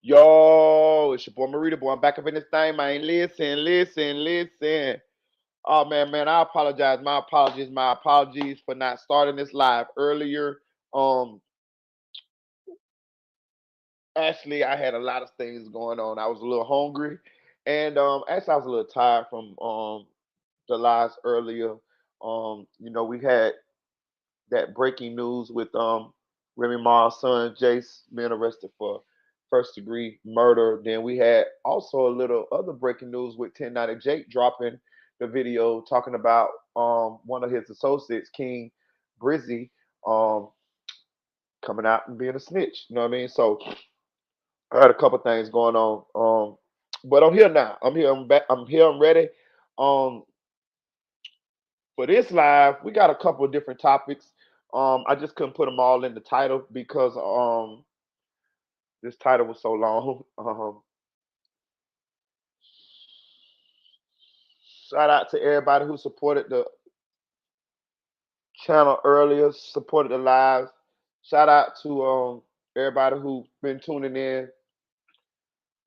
Yo, it's your boy Marita, boy. I'm back up in this thing, man. Listen. Oh man, I apologize. My apologies for not starting this live earlier. Um, actually, I had a lot of things going on. I was a little hungry, and actually, I was a little tired from the lives earlier. We had that breaking news with Remy Ma's son Jace being arrested for first degree murder. Then we had also a little other breaking news with 1090 Jake dropping the video talking about one of his associates, King Brizzy, um, coming out and being a snitch. You know what I mean? So I had a couple things going on. But I'm here now. I'm here. I'm back. I'm here. I'm ready. Um, for this live, we got a couple of different topics. I just couldn't put them all in the title because this title was so long. Shout out to everybody who supported the channel earlier, supported the lives. Shout out to everybody who been tuning in.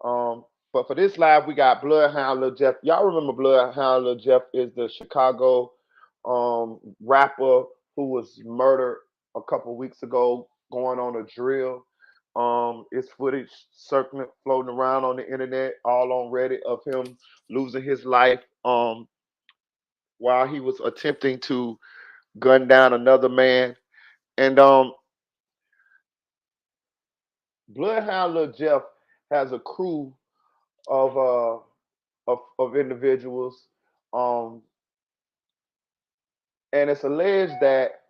But for this live, we got Bloodhound Lil Jeff. Y'all remember Bloodhound Lil Jeff is the Chicago rapper who was murdered a couple weeks ago going on a drill. It's footage circling, floating around on the internet, all on Reddit of him losing his life while he was attempting to gun down another man. And Bloodhound Lil Jeff has a crew of of individuals, um, and it's alleged that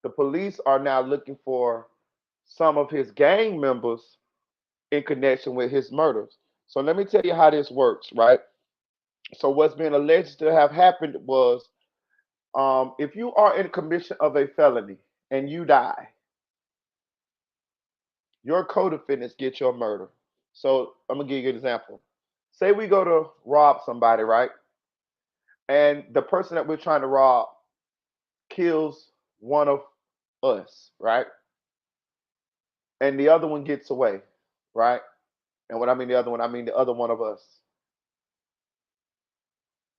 the police are now looking for some of his gang members in connection with his murders. So let me tell you how this works, right? So what's been alleged to have happened was, if you are in commission of a felony and you die, your co-defendants get your murder. So I'm gonna give you an example. Say we go to rob somebody, right? And the person that we're trying to rob kills one of us, right? And the other one gets away, right? And what I mean the other one, I mean the other one of us.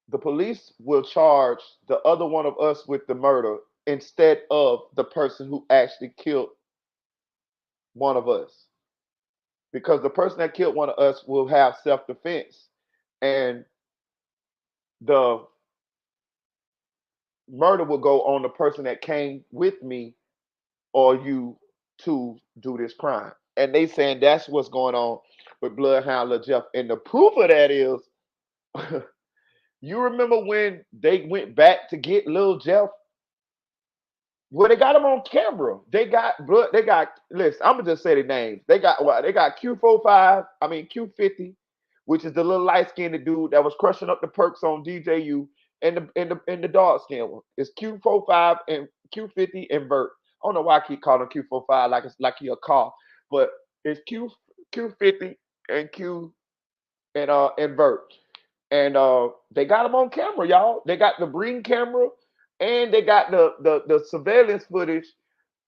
The police will charge the other one of us with the murder instead of the person who actually killed one of us. Because the person that killed one of us will have self defense, and the murder will go on the person that came with me or you to do this crime. And they saying that's what's going on with Bloodhound Lil Jeff. And the proof of that is, you remember when they went back to get Lil Jeff? Well, they got him on camera. They got blood. They got. Listen, I'm gonna just say the names. They got what? They got Q45. I mean Q50, which is the little light skinned dude that was crushing up the perks on DJU, and the dark skinned one. It's Q45 and Q50 and Vert. I don't know why I keep calling Q45 like it's like he a car, but it's Q50 and Q and Vert. And they got them on camera, y'all. They got the Bring camera, and they got the surveillance footage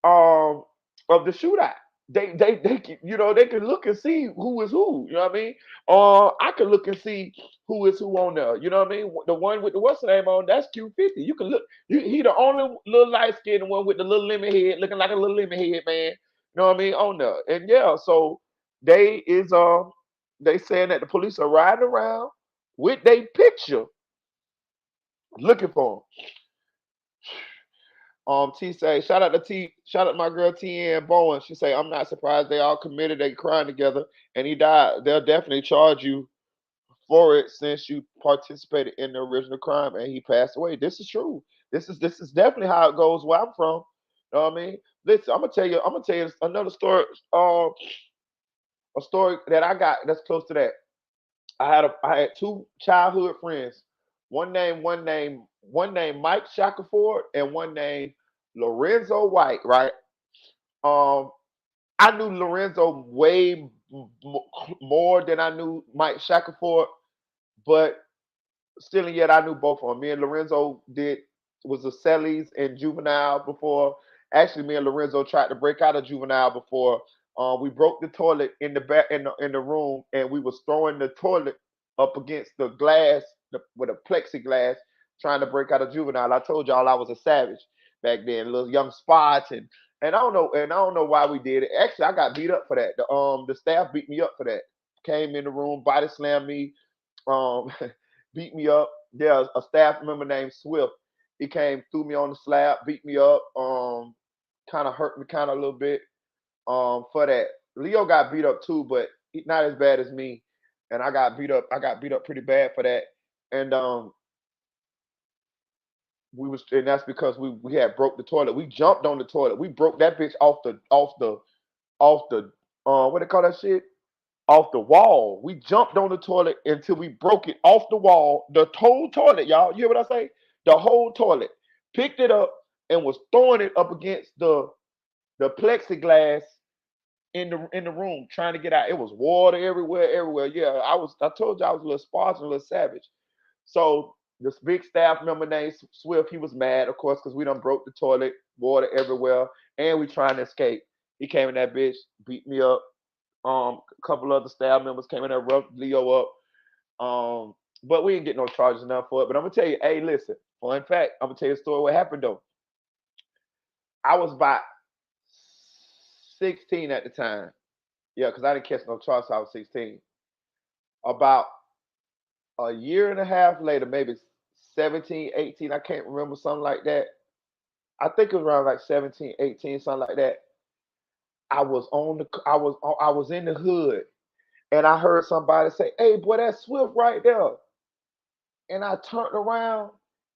um of the shootout. They can look and see who is who. You know what I mean? I can look and see who is who on there. You know what I mean? The one with the what's the name on, that's Q50. You can look. He the only little light skinned one with the little lemon head, looking like a little lemon head man. You know what I mean? On there. And yeah, so they is they saying that the police are riding around with their picture looking for him. T say, shout out to T, shout out to my girl T and Boeing. She say, I'm not surprised they all committed a crime together and he died. They'll definitely charge you for it since you participated in the original crime and he passed away. This is true. This is definitely how it goes where I'm from. You know what I mean? Listen, I'm gonna tell you another story, a story that I got that's close to that. I had two childhood friends. One named Mike Shackelford and one named Lorenzo White, right? Um, I knew Lorenzo way more than I knew Mike Shackelford, but still and yet I knew both of them. Me and Lorenzo did was a cellies in juvenile before. Actually, me and Lorenzo tried to break out of juvenile before. We broke the toilet in the back in the room, and we was throwing the toilet up against the glass with a plexiglass, trying to break out a juvenile. I told y'all I was a savage back then, little young spots, and I don't know why we did it. Actually, I got beat up for that. The staff beat me up for that. Came in the room, body slammed me, um, beat me up. There's a staff member named Swift. He came, threw me on the slab, beat me up, kind of hurt me kind of a little bit for that. Leo got beat up too, but not as bad as me. And I got beat up. I got beat up pretty bad for that. And and that's because we had broke the toilet. We jumped on the toilet. We broke that bitch off the what they call that shit? Off the wall. We jumped on the toilet until we broke it off the wall. The whole toilet, y'all. You hear what I say? The whole toilet. Picked it up and was throwing it up against the plexiglass in the room trying to get out. It was water everywhere, everywhere. Yeah, I told you I was a little sparse and a little savage. So this big staff member named Swift, he was mad, of course, because we done broke the toilet, water everywhere, and we trying to escape. He came in that bitch, beat me up. A couple other staff members came in there, roughed Leo up. But we didn't get no charges enough for it. But I'm gonna tell you, hey, listen, fun fact, I'm gonna tell you a story what happened though. I was about 16 at the time. Yeah, because I didn't catch no charge till I was 16. About a year and a half later, maybe 17, 18, I can't remember, something like that. I think it was around like 17, 18, something like that. I was in the hood and I heard somebody say, "Hey boy, that's Swift right there." And I turned around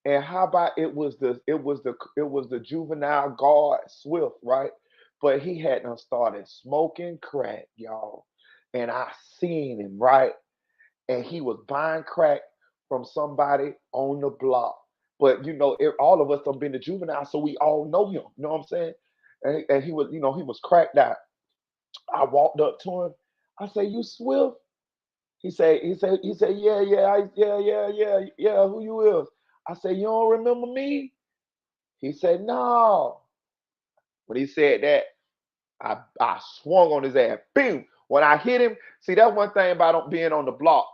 and how about it was the juvenile guard Swift, right? But he hadn't started smoking crack, y'all. And I seen him, right? And he was buying crack from somebody on the block. But all of us have been to juvenile, so we all know him. You know what I'm saying? And he was, he was cracked out. I walked up to him. I say, "You Swift?" He said, "Yeah, yeah, yeah, yeah, yeah, yeah. Who you is?" I said, "You don't remember me?" He said, "No." When he said that, I swung on his ass. Boom. When I hit him, see that's one thing about being on the block.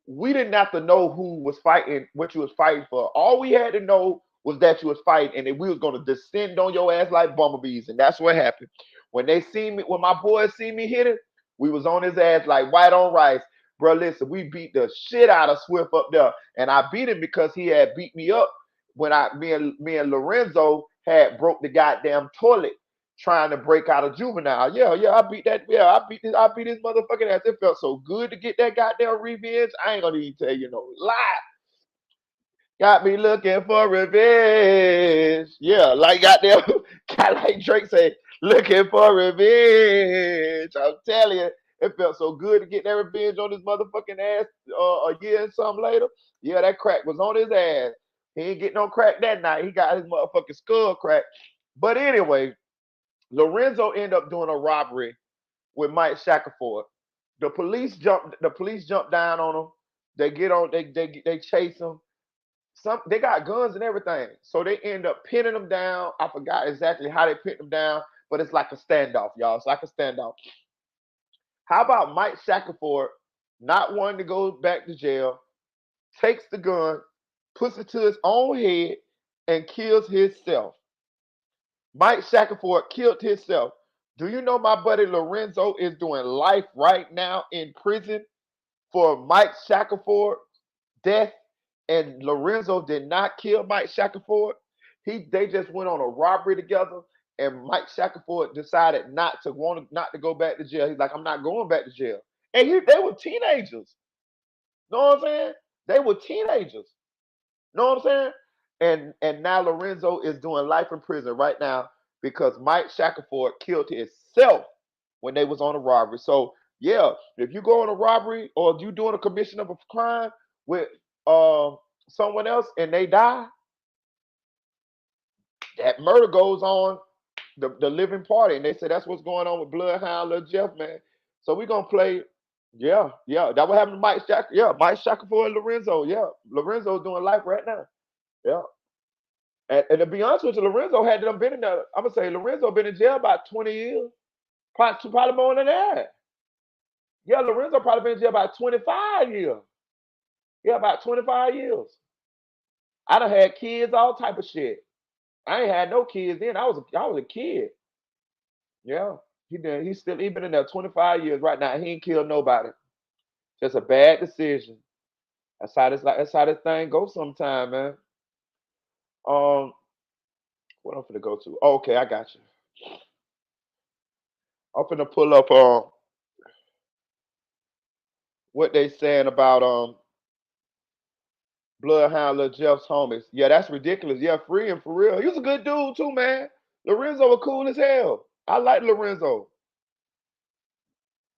We didn't have to know who was fighting, what you was fighting for. All we had to know was that you was fighting, and that we was gonna descend on your ass like bumblebees, and that's what happened. When my boys see me hit it, we was on his ass like white on rice. Bro, listen, we beat the shit out of Swift up there, and I beat him because he had beat me up when me and Lorenzo had broke the goddamn toilet trying to break out a juvenile. Yeah, yeah, I beat that. Yeah, I beat his motherfucking ass. It felt so good to get that goddamn revenge. I ain't gonna even tell you no lie. Got me looking for revenge. Yeah, like goddamn, kind of like Drake said, looking for revenge. I'm telling you, it felt so good to get that revenge on his motherfucking ass a year and something later. Yeah, that crack was on his ass. He ain't get no crack that night. He got his motherfucking skull cracked. But anyway, Lorenzo ended up doing a robbery with Mike Shackelford. The police jump down on him. They get on. They chase him. They got guns and everything. So they end up pinning him down. I forgot exactly how they pinned him down, but it's like a standoff, y'all. It's like a standoff. How about Mike Shackelford not wanting to go back to jail, takes the gun, puts it to his own head, and kills himself. Mike Shackelford killed himself. Do you know my buddy Lorenzo is doing life right now in prison for Mike Shackelford's death? And Lorenzo did not kill Mike Shackelford. They just went on a robbery together, and Mike Shackelford decided not to go back to jail. He's like, "I'm not going back to jail." And they were teenagers. Know what I'm saying? They were teenagers. Know what I'm saying? And now Lorenzo is doing life in prison right now because Mike Shackelford killed himself when they was on a robbery. So yeah, if you go on a robbery or you doing a commission of a crime with uh, someone else and they die, that murder goes on the living party. And they say that's what's going on with Bloodhound, Lil Jeff, man. So we're gonna play. Yeah, yeah. That what happened to Mike Shackelford and Lorenzo. Yeah. Lorenzo's doing life right now. Yeah. And to be honest with you, Lorenzo had them been in there. I'm gonna say Lorenzo been in jail about 20 years. Probably more than that. Yeah, Lorenzo probably been in jail about 25 years. Yeah, about 25 years. I done had kids, all type of shit. I ain't had no kids then. I was a kid. Yeah. He been in there 25 years right now. He ain't killed nobody. Just a bad decision. That's how this thing goes sometime, man. Um, what I'm finna go to? Oh, okay, I got you. I'm finna pull up what they saying about Bloodhound Lil Jeff's homies. Yeah, that's ridiculous. Yeah, free him for real. He was a good dude too, man. Lorenzo was cool as hell. I like Lorenzo.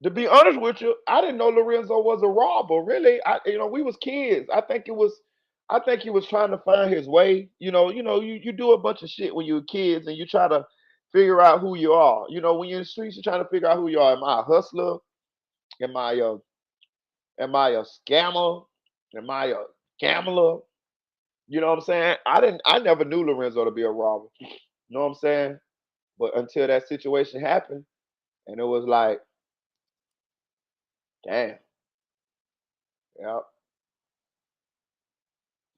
To be honest with you, I didn't know Lorenzo was a robber. Really, we was kids. I think he was trying to find his way. You do a bunch of shit when you're kids and you try to figure out who you are. When you're in the streets, you're trying to figure out who you are. Am I a hustler? Am I a am I a scammer? Am I a gambler? You know what I'm saying? I never knew Lorenzo to be a robber. You know what I'm saying? But until that situation happened, and it was like, damn, yeah,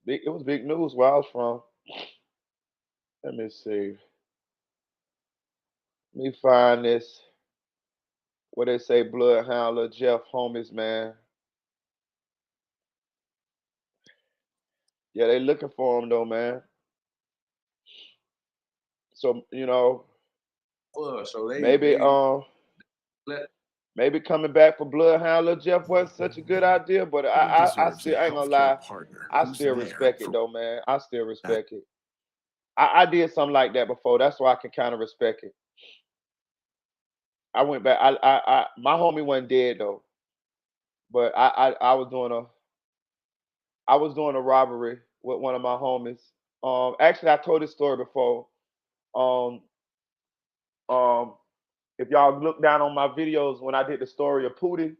it was big news where I was from. Let me see. Let me find this. What they say, Bloodhound, Lil Jeff homies, man. Yeah, they looking for him though, man. So So maybe let maybe coming back for Bloodhound, Lil Jeff wasn't such a good idea. But I deserves still a I ain't gonna healthcare lie. partner I who's still there respect it for though, man. I still that. respect it. I did something like that before. That's why I can kind of respect it. I went back. My homie wasn't dead though, but I was doing a robbery with one of my homies. Actually, I told this story before. Um, um, if y'all look down on my videos when I did the story of Pootie,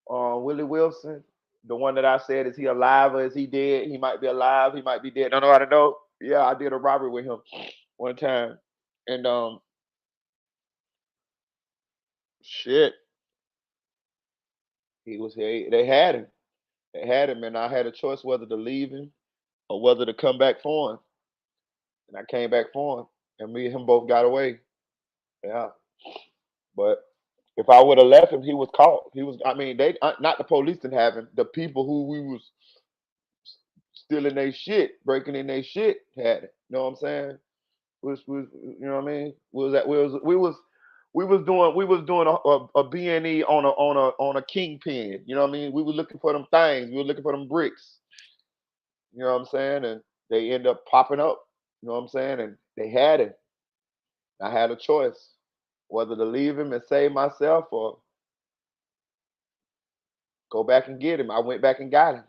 Willie Wilson, the one that I said, is he alive or is he dead? He might be alive. He might be dead. Don't know how to know. Yeah, I did a robbery with him one time, and shit, he was here. They had him. They had him, and I had a choice whether to leave him or whether to come back for him. And I came back for him, and me and him both got away. Yeah, but if I would have left him, he was caught. He was. I mean, they not the police didn't have him. The people who we was stealing their shit, breaking in their shit, had it. You know what I'm saying? Was you know what I mean? Was that we was doing a B&E on a kingpin. You know what I mean? We were looking for them things. We were looking for them bricks. You know what I'm saying? And they end up popping up. You know what I'm saying? And they had him. I had a choice whether to leave him and save myself or go back and get him. I went back and got him.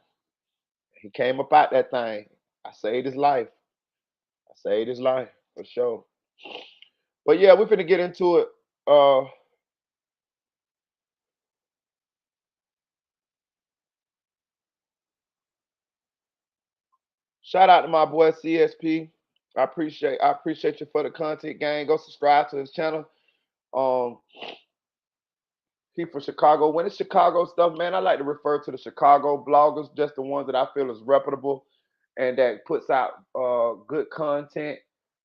He came up out that thing. I saved his life. I saved his life for sure. But yeah, we're finna get into it. Shout out to my boy CSP. I appreciate you for the content, gang. Go subscribe to his channel. Um, he from Chicago. When it's Chicago stuff, man, I like to refer to the Chicago bloggers, just the ones that I feel is reputable and that puts out good content.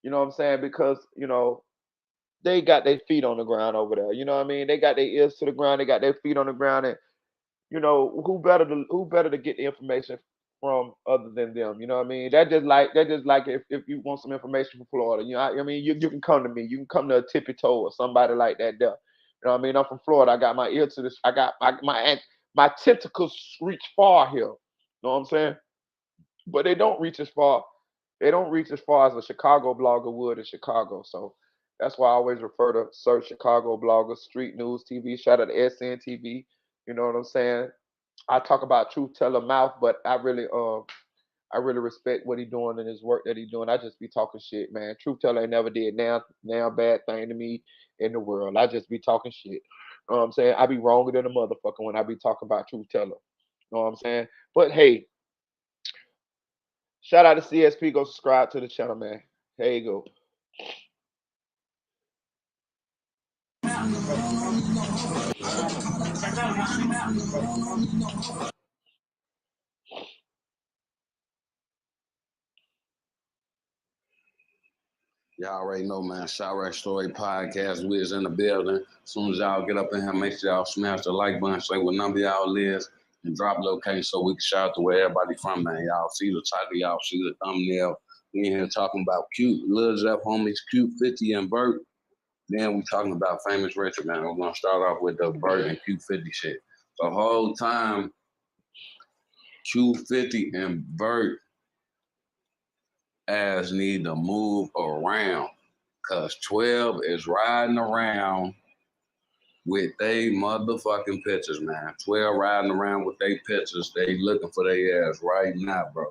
You know what I'm saying? Because they got their feet on the ground over there. You know what I mean? They got their ears to the ground. They got their feet on the ground, and who better to get the information from other than them? You know what I mean? That just like if you want some information from Florida, I mean you can come to me. You can come to a tippy toe or somebody like that there. You know what I mean? I'm from Florida. I got my ear to this. I got my tentacles reach far here. You know what I'm saying? But they don't reach as far. They don't reach as far as a Chicago blogger would in Chicago. So that's why I always refer to search Chicago bloggers, street news TV. Shout out to SNTV. You know what I'm saying? I talk about Truth Teller Mouth, but I really respect what he doing and his work that he doing. I just be talking shit, man. Truth Teller ain't never did now bad thing to me in the world. I just be talking shit. You know what I'm saying? I be wronger than a motherfucker when I be talking about Truth Teller. You know what I'm saying? But hey, shout out to CSP. Go subscribe to the channel, man. There you go. Y'all already know, man. Chirac Story Podcast. We is in the building. As soon as y'all get up in here, make sure y'all smash the like button, say what number y'all is, and drop location so we can shout out to where everybody from, man. Y'all see the title, y'all see the thumbnail. We in here talking about cute Lil Jeff homies, Cute 50 and Bert. Then we talking about Famous Richard, man. We're gonna start off with the Bert and Cute 50 shit. The whole time, Cute 50 and Bert ass need to move around. Cause 12 is riding around with they motherfucking pictures, man. 12 riding around with they pictures. They looking for their ass right now, bro.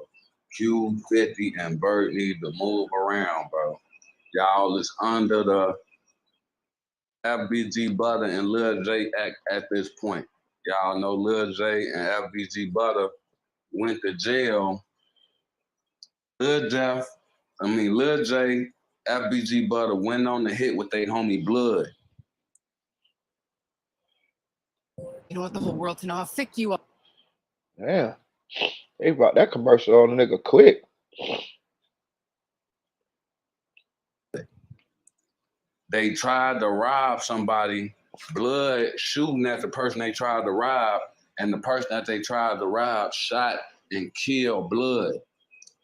Q50 and Bert need to move around, bro. Y'all is under the FBG Butter and Lil J act at this point. Y'all know Lil J and FBG Butter went to jail. Lil J, FBG Butter went on the hit with their homie Blood. You want the whole world to know how sick you are. Yeah. They brought that commercial on the nigga quick. They tried to rob somebody, Blood shooting at the person they tried to rob, and the person that they tried to rob shot and killed Blood.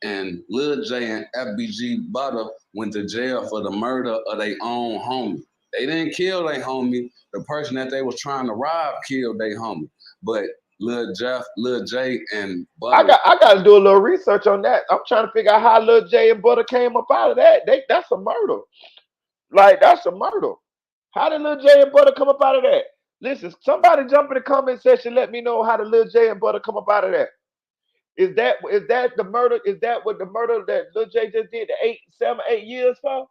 And Lil J and FBG Butter went to jail for the murder of their own homie. They didn't kill their homie. The person that they was trying to rob killed their homie. But Lil J and Butter. I got to do a little research on that. I'm trying to figure out how Lil J and Butter came up out of that. That's a murder. Like, that's a murder. How did Lil J and Butter come up out of that? Listen, somebody jump in the comment section. Let me know how did Lil J and Butter come up out of that. Is that the murder? Is that what the murder that Lil J just did the 7, 8 years for?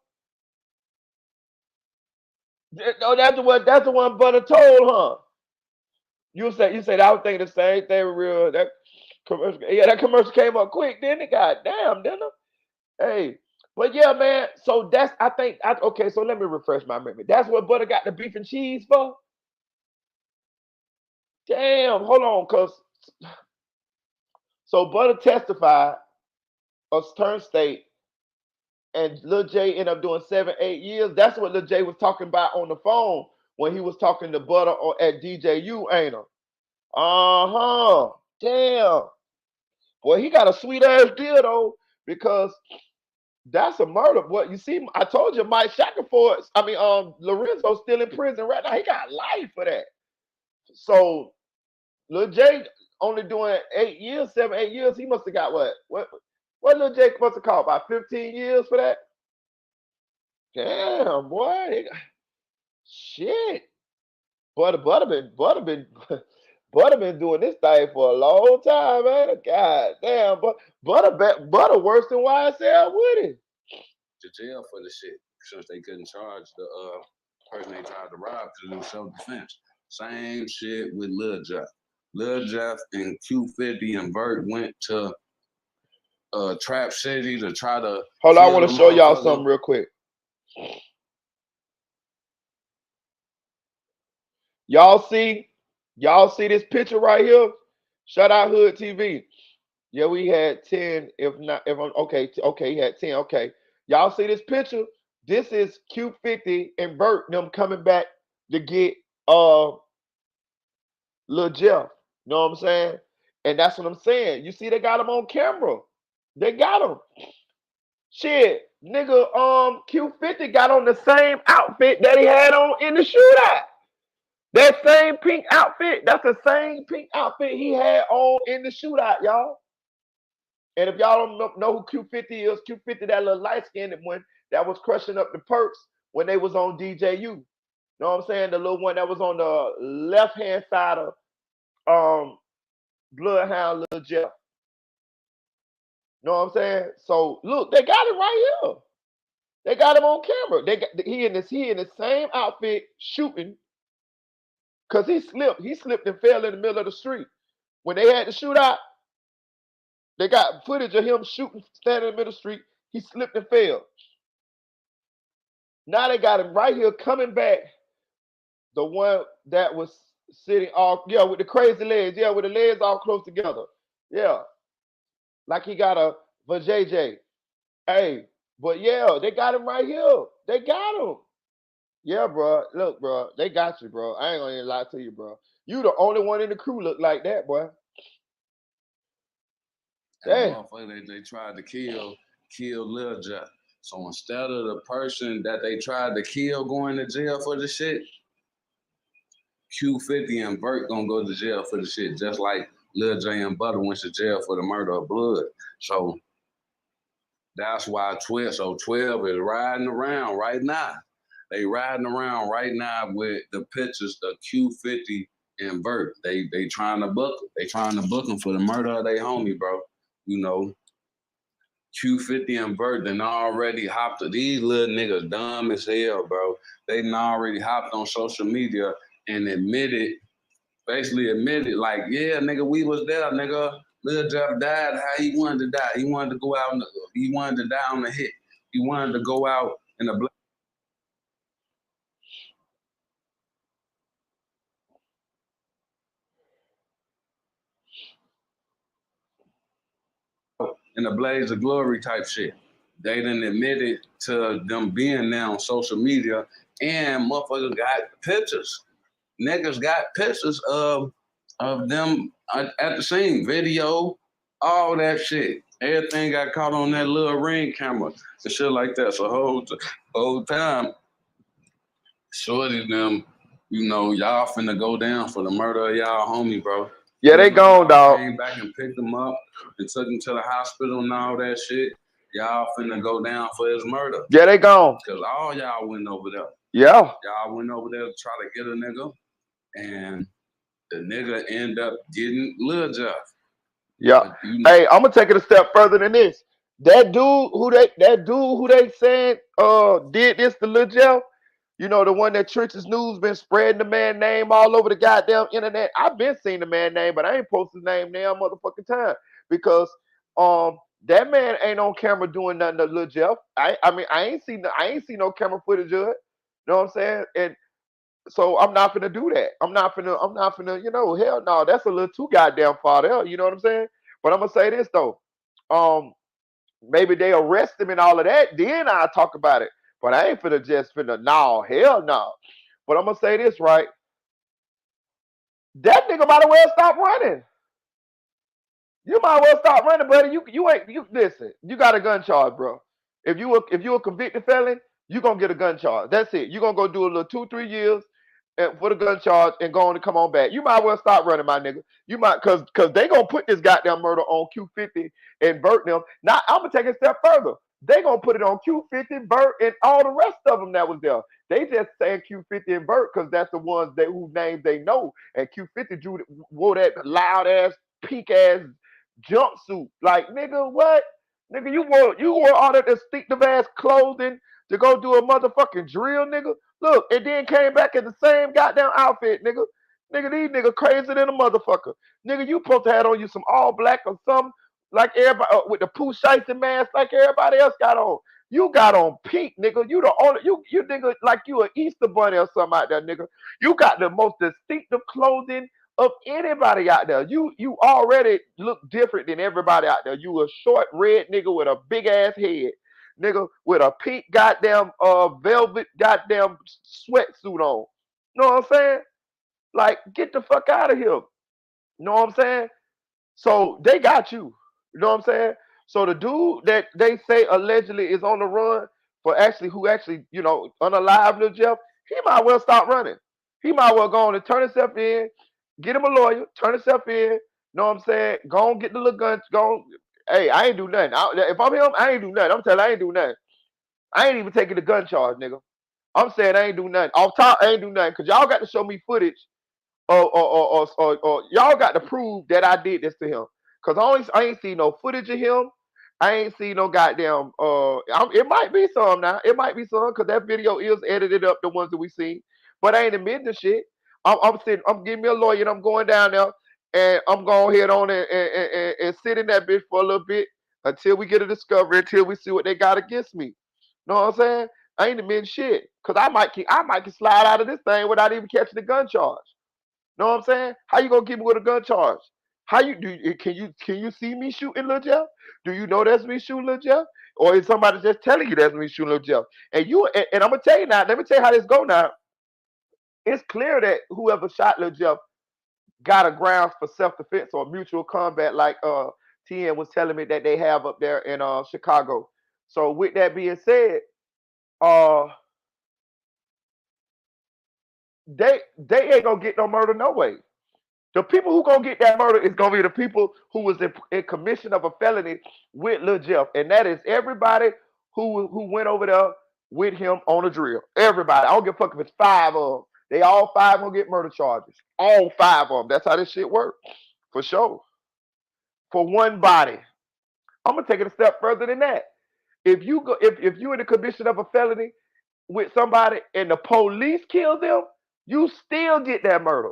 No, that's the one Butter told, huh? You said I was thinking the same thing. Real that commercial. Yeah, that commercial came up quick, didn't it? God damn, didn't it? Hey, but yeah, man. So that's okay. So let me refresh my memory. That's what Butter got the beef and cheese for. Damn, hold on, cause so Butter testified or turned state, and Lil J ended up doing 7, 8 years. That's what Lil J was talking about on the phone when he was talking to Butter or at DJU, ain't it? Uh-huh. Damn. Boy, he got a sweet ass deal though, because that's a murder. What you see, I told you Mike Shackelford, Lorenzo's still in prison right now. He got life for that. So Lil J only doing 8 years, 7, 8 years. He must have got what Lil J must have caught about 15 years for that. Damn, boy. Shit. Butter been Butter been doing this thing for a long time, man. God damn, but Butter worse than YSL Woody. To jail for the shit since they couldn't charge the person they tried to rob because it was self-defense. Same shit with Lil Jeff. Lil Jeff and Q50 and Bert went to Trap City to try to hold on, I want to show y'all something real quick. Y'all see this picture right here? Shout out Hood TV. Yeah, we had 10. If I'm okay, he had 10. Okay. Y'all see this picture? This is Q50 and Bert them coming back to get Lil Jeff. You know what I'm saying? And that's what I'm saying. You see, they got him on camera. They got him. Shit, nigga, Q50 got on the same outfit that he had on in the shootout. That same pink outfit, that's the same pink outfit he had on in the shootout, y'all. And if y'all don't know who Q50 is, Q50, that little light-skinned one that was crushing up the perks when they was on DJU. You know what I'm saying? The little one that was on the left-hand side of Bloodhound, Lil Jeff. You know what I'm saying? So look, they got it right here. They got him on camera. He in the same outfit shooting, because he slipped and fell in the middle of the street. When they had the shootout, they got footage of him shooting, standing in the middle of the street. He slipped and fell. Now they got him right here coming back The one that was sitting all, yeah, with the crazy legs, yeah, with the legs all close together. Yeah. Like he got a JJ. Hey, but yeah, they got him right here. They got him. Yeah, bro. Look, bro, they got you, bro. I ain't gonna even lie to you, bro. You the only one in the crew look like that, boy. And the Hey, motherfucker they tried to kill Lil Jeff. So instead of the person that they tried to kill going to jail for the shit, Q50 and Burt gonna go to jail for the shit, just like Lil J and Butter went to jail for the murder of Blood. So that's why 12 is riding around right now. They riding around right now with the pictures of Q50 and Burt. They trying to book them. They trying to book them for the murder of their homie, bro. You know, Q50 and Burt done already hopped. These little niggas dumb as hell, bro. They done already hopped on social media and basically admitted, like, yeah, nigga, we was there, nigga. Lil Jeff died how he wanted to die. He wanted to go out, he wanted to die on the hit. He wanted to go out in a blaze of glory type shit. They done admitted to them being there on social media, and motherfuckers got pictures. Niggas got pictures of them at the scene, video, all that shit. Everything got caught on that little Ring camera and shit like that. So whole time, shorty them, you know, y'all finna go down for the murder of y'all homie, bro. yeah, they gone, dog. Came back and picked them up and took them to the hospital and all that shit. Y'all finna go down for his murder. Yeah, they gone. Cause all y'all went over there. Yeah. Y'all went over there to try to get a nigga, and the nigga end up getting Lil Jeff. Yeah. Hey, I'm gonna take it a step further than this. That dude who they saying did this to Lil Jeff, you know, the one that Church's News been spreading the man name all over the goddamn internet. I've been seeing the man name, but I ain't post his name now motherfucking time because that man ain't on camera doing nothing to Lil Jeff. I mean I ain't seen no camera footage of it. You know what I'm saying? And so I'm not gonna do that. I'm not gonna, you know, hell no, that's a little too goddamn far there, you know what I'm saying? But I'm gonna say this though. Um, maybe they arrest him and all of that, then I'll talk about it. But I ain't finna no, hell no. But I'm gonna say this, right? That nigga might as well stop running. You might as well stop running, buddy. You listen. You got a gun charge, bro. If you a convicted felon, you gonna get a gun charge. That's it. You gonna go do a little 2-3 years for the gun charge and go on and come on back. You might as well stop running, my nigga. You might cause they gonna put this goddamn murder on Q50 and Burt them. Now I'm gonna take it a step further. They gonna put it on Q50, Burt, and all the rest of them that was there. They just saying Q50 and Burt because that's the ones whose names they know. And Q50 wore that loud ass, peak ass jumpsuit. Like, nigga, what? Nigga, you wore all that distinctive ass clothing to go do a motherfucking drill, nigga. Look, and then came back in the same goddamn outfit, nigga. Nigga, these niggas crazy than a motherfucker. Nigga, you supposed to have on you some all black or something like everybody with the Pooh Shiesty mask like everybody else got on. You got on pink, nigga. You the only you nigga like you an Easter bunny or something out there, nigga. You got the most distinctive clothing of anybody out there. You already look different than everybody out there. You a short red nigga with a big ass head. Nigga with a pink goddamn velvet goddamn sweatsuit on. Know what I'm saying? Like, get the fuck out of here. Know what I'm saying? So they got you. You know what I'm saying? So the dude that they say allegedly is on the run for who actually, you know, unalive Lil Jeff, he might well stop running. He might well go on and turn himself in, get him a lawyer, turn himself in. Know what I'm saying? Go on, get the little gun. Go on. Hey, I ain't do nothing. If I'm him, I ain't do nothing. I'm telling you, I ain't do nothing. I ain't even taking the gun charge, nigga. I'm saying I ain't do nothing. Off top, I ain't do nothing. Cause y'all got to show me footage or y'all got to prove that I did this to him. Cause I ain't seen no footage of him. I ain't seen no goddamn. It might be some now. It might be some because that video is edited up, the ones that we seen. But I ain't admitting the shit. I'm sitting. I'm getting me a lawyer and I'm going down there and I'm going head on and sit in that bitch for a little bit until we get a discovery, until we see what they got against me. Know what I'm saying? I ain't admitting shit. Cause I might slide out of this thing without even catching the gun charge. Know what I'm saying? How you gonna get me with a gun charge? How you do? Can you see me shooting, Lil Jeff? Do you know that's me shooting, Lil Jeff? Or is somebody just telling you that's me shooting, Lil Jeff? And I'm gonna tell you now. Let me tell you how this go now. It's clear that whoever shot Lil Jeff got a grounds for self-defense or mutual combat, like TN was telling me that they have up there in Chicago. So with that being said, uh, they ain't gonna get no murder no way. The people who gonna get that murder is gonna be the people who was in commission of a felony with Lil Jeff, and that is everybody who went over there with him on a drill. Everybody. I don't give a fuck if it's 5 of them. They all 5 gonna get murder charges. All 5 of them. That's how this shit works. For sure. For one body. I'm gonna take it a step further than that. If you in the commission of a felony with somebody and the police kills them, you still get that murder.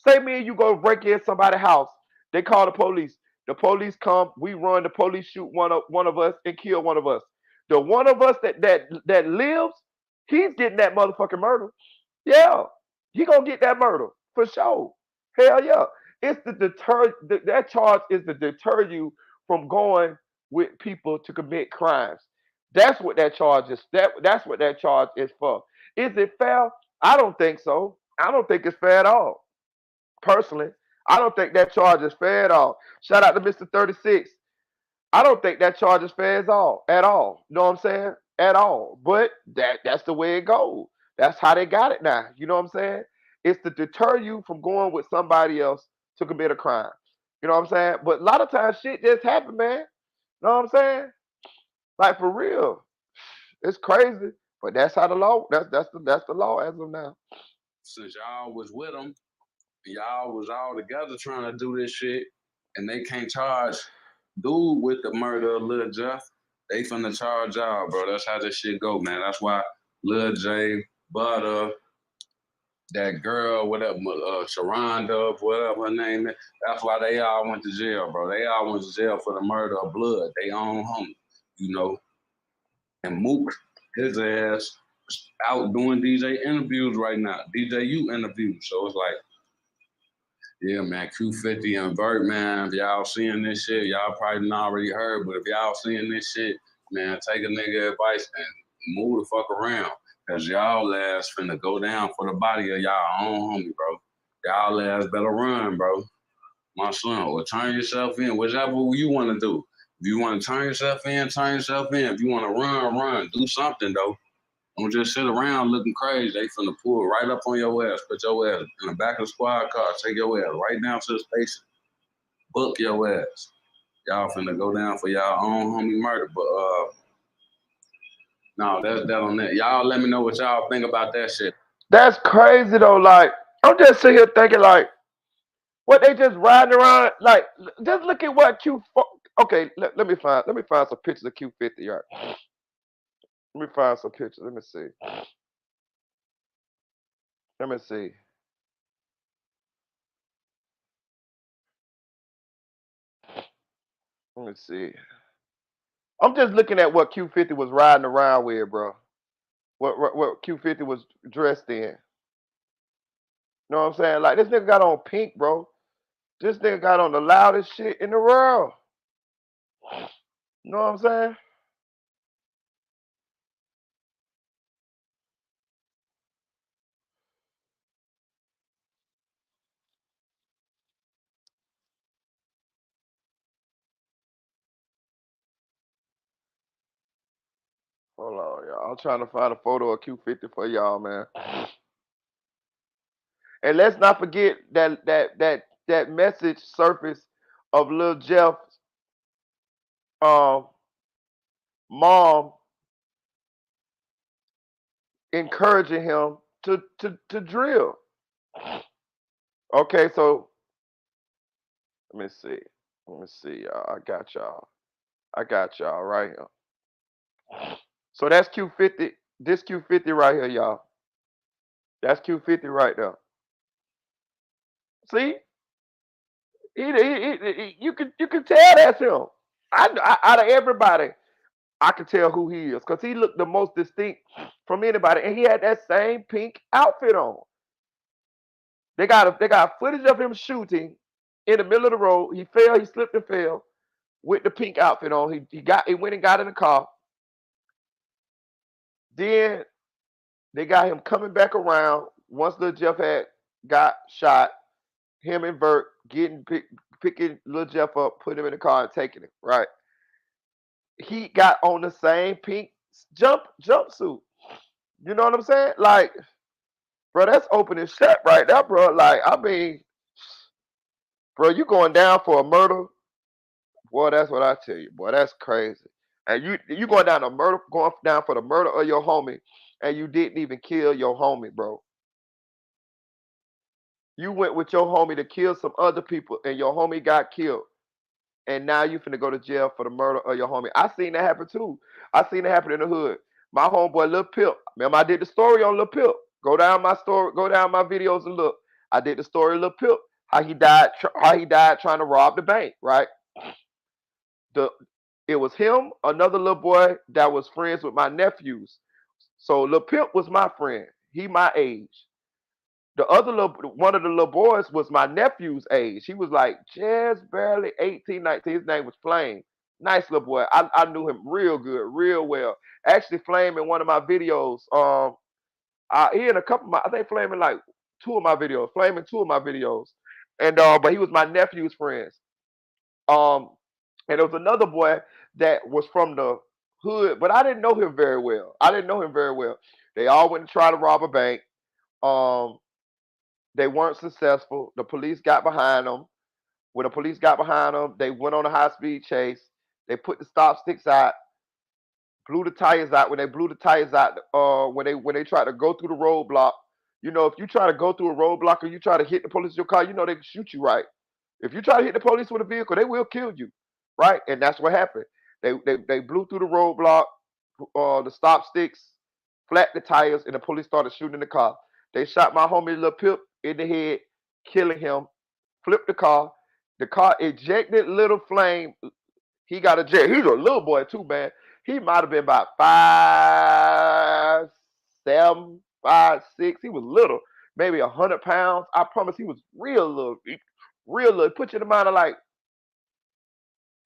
Say me and you go break in somebody's house. They call the police. The police come. We run. The police shoot one of us and kill one of us. The one of us that lives, he's getting that motherfucking murder. Yeah, he gonna get that murder for sure. Hell yeah. It's the deter. That charge is to deter you from going with people to commit crimes. That's what that charge is. That's what that charge is for. Is it fair? I don't think so. I don't think it's fair at all. Personally, I don't think that charge is fair at all. Shout out to Mr. 36. I don't think that charge is fair at all. At all. You know what I'm saying? At all. But that's the way it goes. That's how they got it now. You know what I'm saying? It's to deter you from going with somebody else to commit a crime. You know what I'm saying? But a lot of times shit just happen, man. You know what I'm saying? Like for real. It's crazy. But that's how the law that's the law as of now. Since y'all was with them, y'all was all together trying to do this shit, and they can't charge dude with the murder of Lil Jeff. They finna charge y'all, bro. That's how this shit go, man. That's why Lil J, Butter, that girl, whatever, Sharonda, whatever her name is, that's why they all went to jail, bro. They all went to jail for the murder of Blood. They own homie, you know. And Mook, his ass, out doing DJ interviews right now, DJU interviews. So it's like, yeah, man, Q50 and Vert, man, if y'all seeing this shit, y'all probably not already heard, but if y'all seeing this shit, man, take a nigga advice and move the fuck around. Cause y'all ass finna go down for the body of y'all own homie, bro. Y'all ass better run, bro. My son, or turn yourself in, whichever you wanna do. If you wanna turn yourself in, turn yourself in. If you wanna run. Do something, though. Don't just sit around looking crazy. They finna pull right up on your ass, put your ass in the back of the squad car, take your ass right down to the station, book your ass. Y'all finna go down for y'all own homie murder. But no, that's that on that. Y'all let me know what y'all think about that shit. That's crazy though. Like, I'm just sitting here thinking like, what they just riding around like, just look at what okay, let me find some pictures of Q50, right? Let me find some pictures. Let me see. Let me see. Let me see. I'm just looking at what Q50 was riding around with, bro. What Q50 was dressed in. You know what I'm saying? Like this nigga got on pink, bro. This nigga got on the loudest shit in the world. You know what I'm saying? Hold on, y'all. I'm trying to find a photo of Q50 for y'all, man. And let's not forget that message surfaced of Lil Jeff's um, mom encouraging him to drill. Okay, so let me see. Let me see, y'all. I got y'all. I got y'all right here. So that's Q50. This Q50 right here, y'all. That's Q50 right there. See? You can tell that's him. Out of everybody, I can tell who he is because he looked the most distinct from anybody, and he had that same pink outfit on. They got footage of him shooting in the middle of the road. He fell, he slipped and fell with the pink outfit on. He went and got in the car. Then they got him coming back around once Lil Jeff had got shot. Him and Vert picking Lil Jeff up, putting him in the car and taking him. Right. He got on the same pink jumpsuit. You know what I'm saying? Like, bro, that's open and shut right there, bro. Like, I mean, bro, you going down for a murder? Boy, that's what I tell you, boy. That's crazy. And you going down for the murder of your homie, and you didn't even kill your homie, bro. You went with your homie to kill some other people, and your homie got killed. And now you finna go to jail for the murder of your homie. I seen that happen too. I seen it happen in the hood. My homeboy Lil Pip. Remember, I did the story on Lil Pip. Go down my story, go down my videos and look. I did the story of Lil Pip. How he died trying to rob the bank, right? The It was him, another little boy that was friends with my nephews. So Lil Pip was my friend. He my age. One of the little boys was my nephew's age. He was like just barely 18, 19. His name was Flame. Nice little boy. I knew him real good, real well. Actually, Flame in one of my videos. He in a couple of my, I think Flame in like two of my videos. Flame in two of my videos. And but he was my nephew's friends. Um, and there was another boy that was from the hood, but I didn't know him very well. I didn't know him very well. They all went to try to rob a bank. Um, they weren't successful. The police got behind them. When the police got behind them, they went on a high speed chase. They put the stop sticks out, blew the tires out. When they blew the tires out, when they tried to go through the roadblock, if you try to go through a roadblock or you try to hit the police with your car, they can shoot you, right? If you try to hit the police with a vehicle, they will kill you, right? And that's what happened. They blew through the roadblock, the stop sticks, flat the tires, and the police started shooting in the car. They shot my homie Lil Pip in the head, killing him. Flipped the car. The car ejected Little Flame. He got ejected. He's a little boy too, man. He might have been about 5'7", 5'6". He was little, maybe 100 pounds. I promise he was real little, real little. Put you in the mind of like,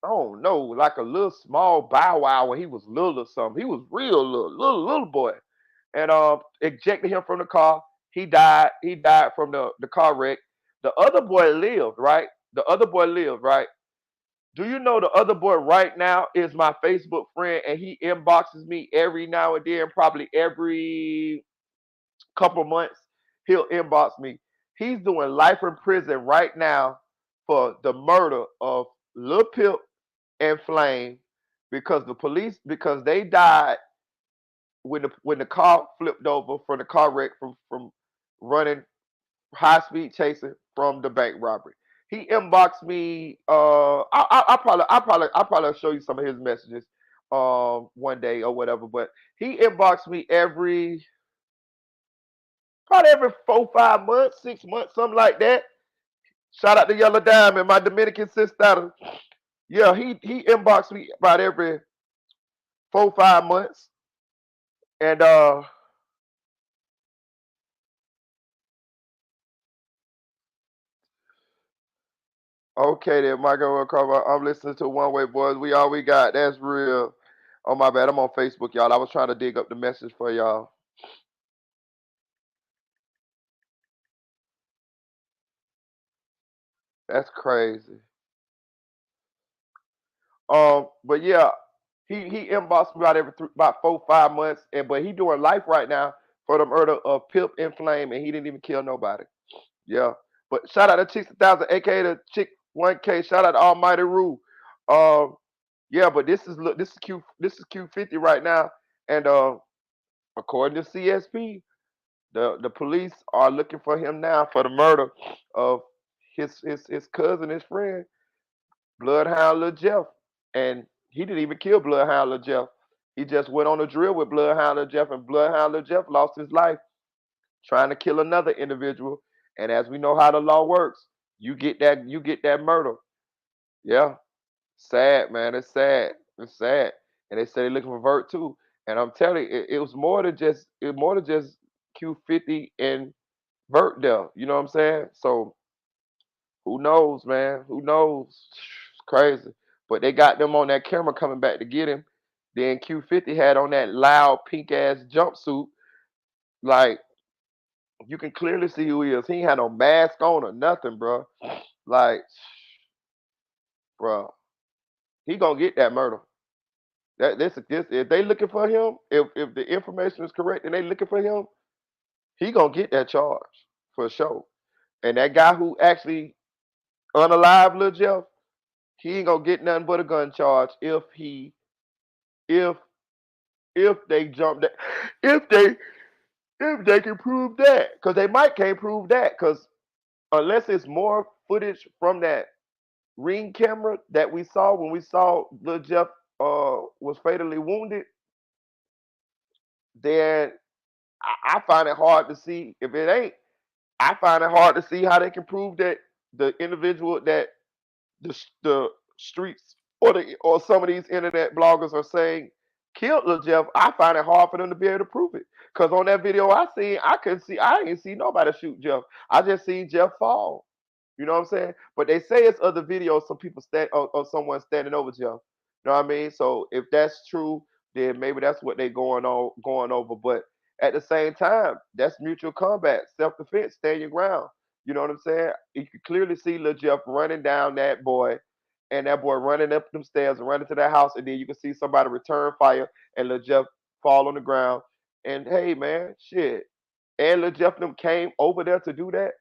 I don't know, like a little small Bow Wow when he was little or something. He was real little boy, and ejected him from the car. He died. He died from the car wreck. The other boy lived, right? The other boy lived, right? Do you know the other boy right now is my Facebook friend, and he inboxes me every now and then, probably every couple months. He'll inbox me. He's doing life in prison right now for the murder of Lil Pip and Flame because they died when the car flipped over from the car wreck from running high speed chasing from the bank robbery. He inboxed me. I probably show you some of his messages one day or whatever. But he inboxed me probably every 4, 5 months, 6 months, something like that. Shout out to Yellow Diamond, my Dominican sister. Yeah, he inboxed me about every 4, 5 months, and okay then, Michael. I'm listening to One Way Boys. We all we got. That's real. Oh my bad. I'm on Facebook, y'all. I was trying to dig up the message for y'all. That's crazy. But yeah, he inboxed me about about 4, 5 months, and but he doing life right now for the murder of Pip and Flame, and he didn't even kill nobody. Yeah. But shout out to Chick 1000, aka the Chick 1K. Shout out to Almighty Rule. Um, yeah, but this is Q50 right now, and according to CSP, the police are looking for him now for the murder of his cousin, his friend, Bloodhound Lil Jeff. And he didn't even kill Bloodhound Lil Jeff. He just went on a drill with Bloodhound Lil Jeff, and Bloodhound Lil Jeff lost his life trying to kill another individual. And as we know how the law works, you get that murder. Yeah. Sad, man. It's sad. It's sad. And they say they're looking for Vert too. And I'm telling you, it was more than just Q50 and Vert there. You know what I'm saying? So who knows, man? Who knows? It's crazy. But they got them on that camera coming back to get him. Then Q50 had on that loud pink ass jumpsuit. Like you can clearly see who he is. He ain't had no mask on or nothing, bro. Like, bro, he gonna get that murder. This if they looking for him, if the information is correct and they looking for him, he gonna get that charge for sure. And that guy who actually unalive Lil Jeff, he ain't gonna get nothing but a gun charge if if they jump that if they if they can prove that. Cause they might can't prove that. Cause unless it's more footage from that ring camera that we saw when we saw Lil Jeff was fatally wounded, then I find it hard to see if it ain't. I find it hard to see how they can prove that the individual that the streets or some of these internet bloggers are saying killed Lil Jeff. I find it hard for them to be able to prove it. Cause on that video I seen, I ain't see nobody shoot Jeff. I just seen Jeff fall. You know what I'm saying? But they say it's other videos, some people stand or someone standing over Jeff. You know what I mean? So if that's true, then maybe that's what they going over. But at the same time, that's mutual combat, self defense, stand your ground. You know what I'm saying? You can clearly see Lil Jeff running down that boy, and that boy running up them stairs and running to that house, and then you can see somebody return fire, and Lil Jeff fall on the ground. And hey, man, shit. And Lil Jeff and them came over there to do that.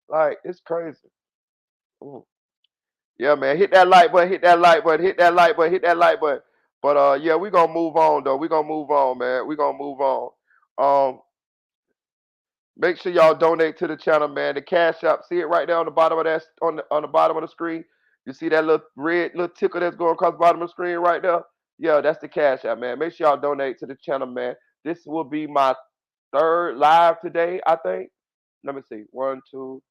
Like, it's crazy. Mm. Yeah, man. Hit that like button, hit that like button, hit that like button, hit that like button. But yeah, we gonna move on though. We gonna move on, man. We gonna move on. Make sure y'all donate to the channel, man. The cash app, see it right there on the bottom of that on the bottom of the screen. You see that little red little ticker that's going across the bottom of the screen right there? Yeah, that's the cash app, man. Make sure y'all donate to the channel, man. This will be my third live today, I think. Let me see. One, two.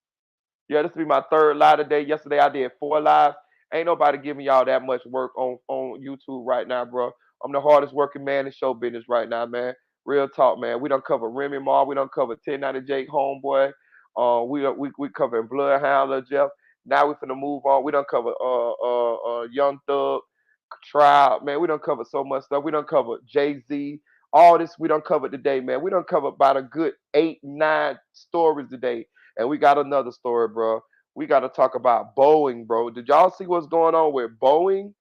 Yeah, this will be my third live today. Yesterday I did 4 lives. Ain't nobody giving y'all that much work on YouTube right now, bro. I'm the hardest working man in show business right now, man. Real talk, man. We don't cover Remy Ma. We don't cover 1090 Jake Homeboy. We covering Bloodhound, Lil Jeff. Now we finna move on. We don't cover Young Thug, Trial, man. We don't cover so much stuff. We don't cover Jay Z. All this we don't cover today, man. We don't cover about a good 8, 9 stories today. And we got another story, bro. We got to talk about Boeing, bro. Did y'all see what's going on with Boeing?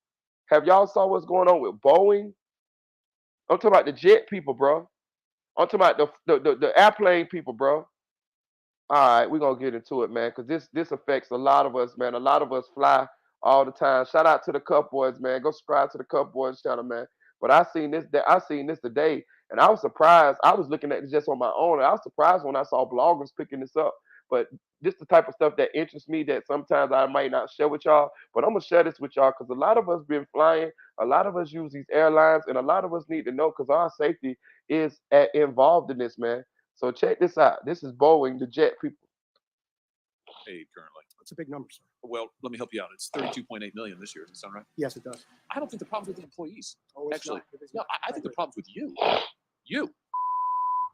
Have y'all saw what's going on with Boeing? I'm talking about the jet people, bro. I'm talking about the airplane people, bro. All right, we're gonna get into it, man, because this affects a lot of us, man. A lot of us fly all the time. Shout out to the Cup Boys, man. Go subscribe to the Cup Boys channel, man. But I seen this today, and I was surprised. I was looking at this just on my own, and I was surprised when I saw bloggers picking this up. But this the type of stuff that interests me that sometimes I might not share with y'all. But I'm gonna share this with y'all because a lot of us been flying, a lot of us use these airlines, and a lot of us need to know because our safety is involved in this, man. So check this out. This is Boeing, the jet people. Paid currently. It's a big number, sir. Well, let me help you out. It's 32.8 million this year. Does that sound right? Yes, it does. I don't think the problem's with the employees. Oh, it's Actually, not. It is no, not. I think the problem's with you. You.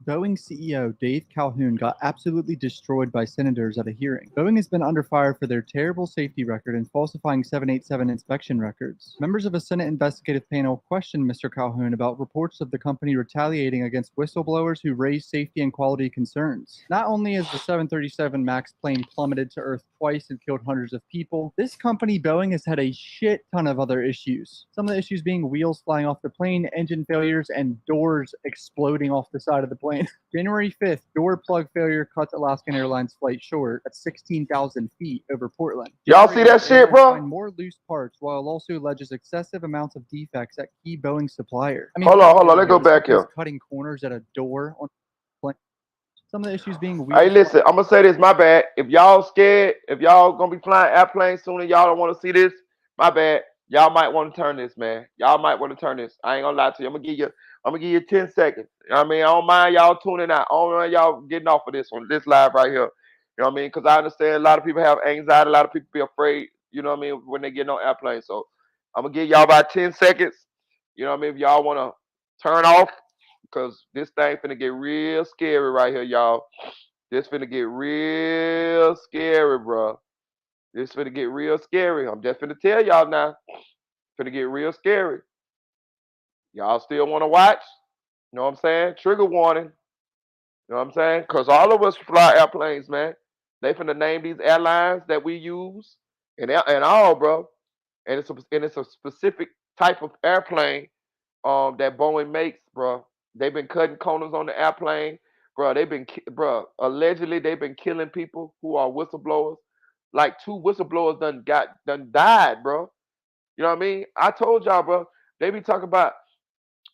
Boeing CEO Dave Calhoun got absolutely destroyed by senators at a hearing. Boeing has been under fire for their terrible safety record and falsifying 787 inspection records. Members of a Senate investigative panel questioned Mr. Calhoun about reports of the company retaliating against whistleblowers who raised safety and quality concerns. Not only has the 737 MAX plane plummeted to Earth twice and killed hundreds of people, this company, Boeing, has had a shit ton of other issues. Some of the issues being wheels flying off the plane, engine failures, and doors exploding off the side of the plane. January 5th, door plug failure cuts Alaskan Airlines flight short at 16,000 feet over Portland. Y'all see that shit, bro? Find more loose parts while also alleges excessive amounts of defects at key Boeing supplier. Hold on. Let's go back here. Cutting corners at a door on plane. Some of the issues being Hey, listen, I'm gonna say this. My bad. If y'all scared, if y'all gonna be flying airplanes soon and y'all don't want to see this, my bad. Y'all might want to turn this, man. Y'all might want to turn this. I ain't gonna lie to you. I'm gonna give you 10 seconds. You know what I mean? I don't mind y'all tuning out. I don't mind y'all getting off of this one, this live right here. You know what I mean? Because I understand a lot of people have anxiety. A lot of people be afraid. You know what I mean? When they get on airplanes. So I'm gonna give y'all about 10 seconds. You know what I mean? If y'all want to turn off, because this thing finna get real scary right here, y'all. This finna get real scary, bro. This finna get real scary. I'm just finna tell y'all now. Finna get real scary. Y'all still wanna watch? You know what I'm saying? Trigger warning. You know what I'm saying? Because all of us fly airplanes, man. They finna name these airlines that we use and all, bro. And it's a specific type of airplane that Boeing makes, bro. They've been cutting corners on the airplane, bro. Bro. Allegedly, they've been killing people who are whistleblowers. Like two whistleblowers done died, bro. You know what I mean? I told y'all, bro. They be talking about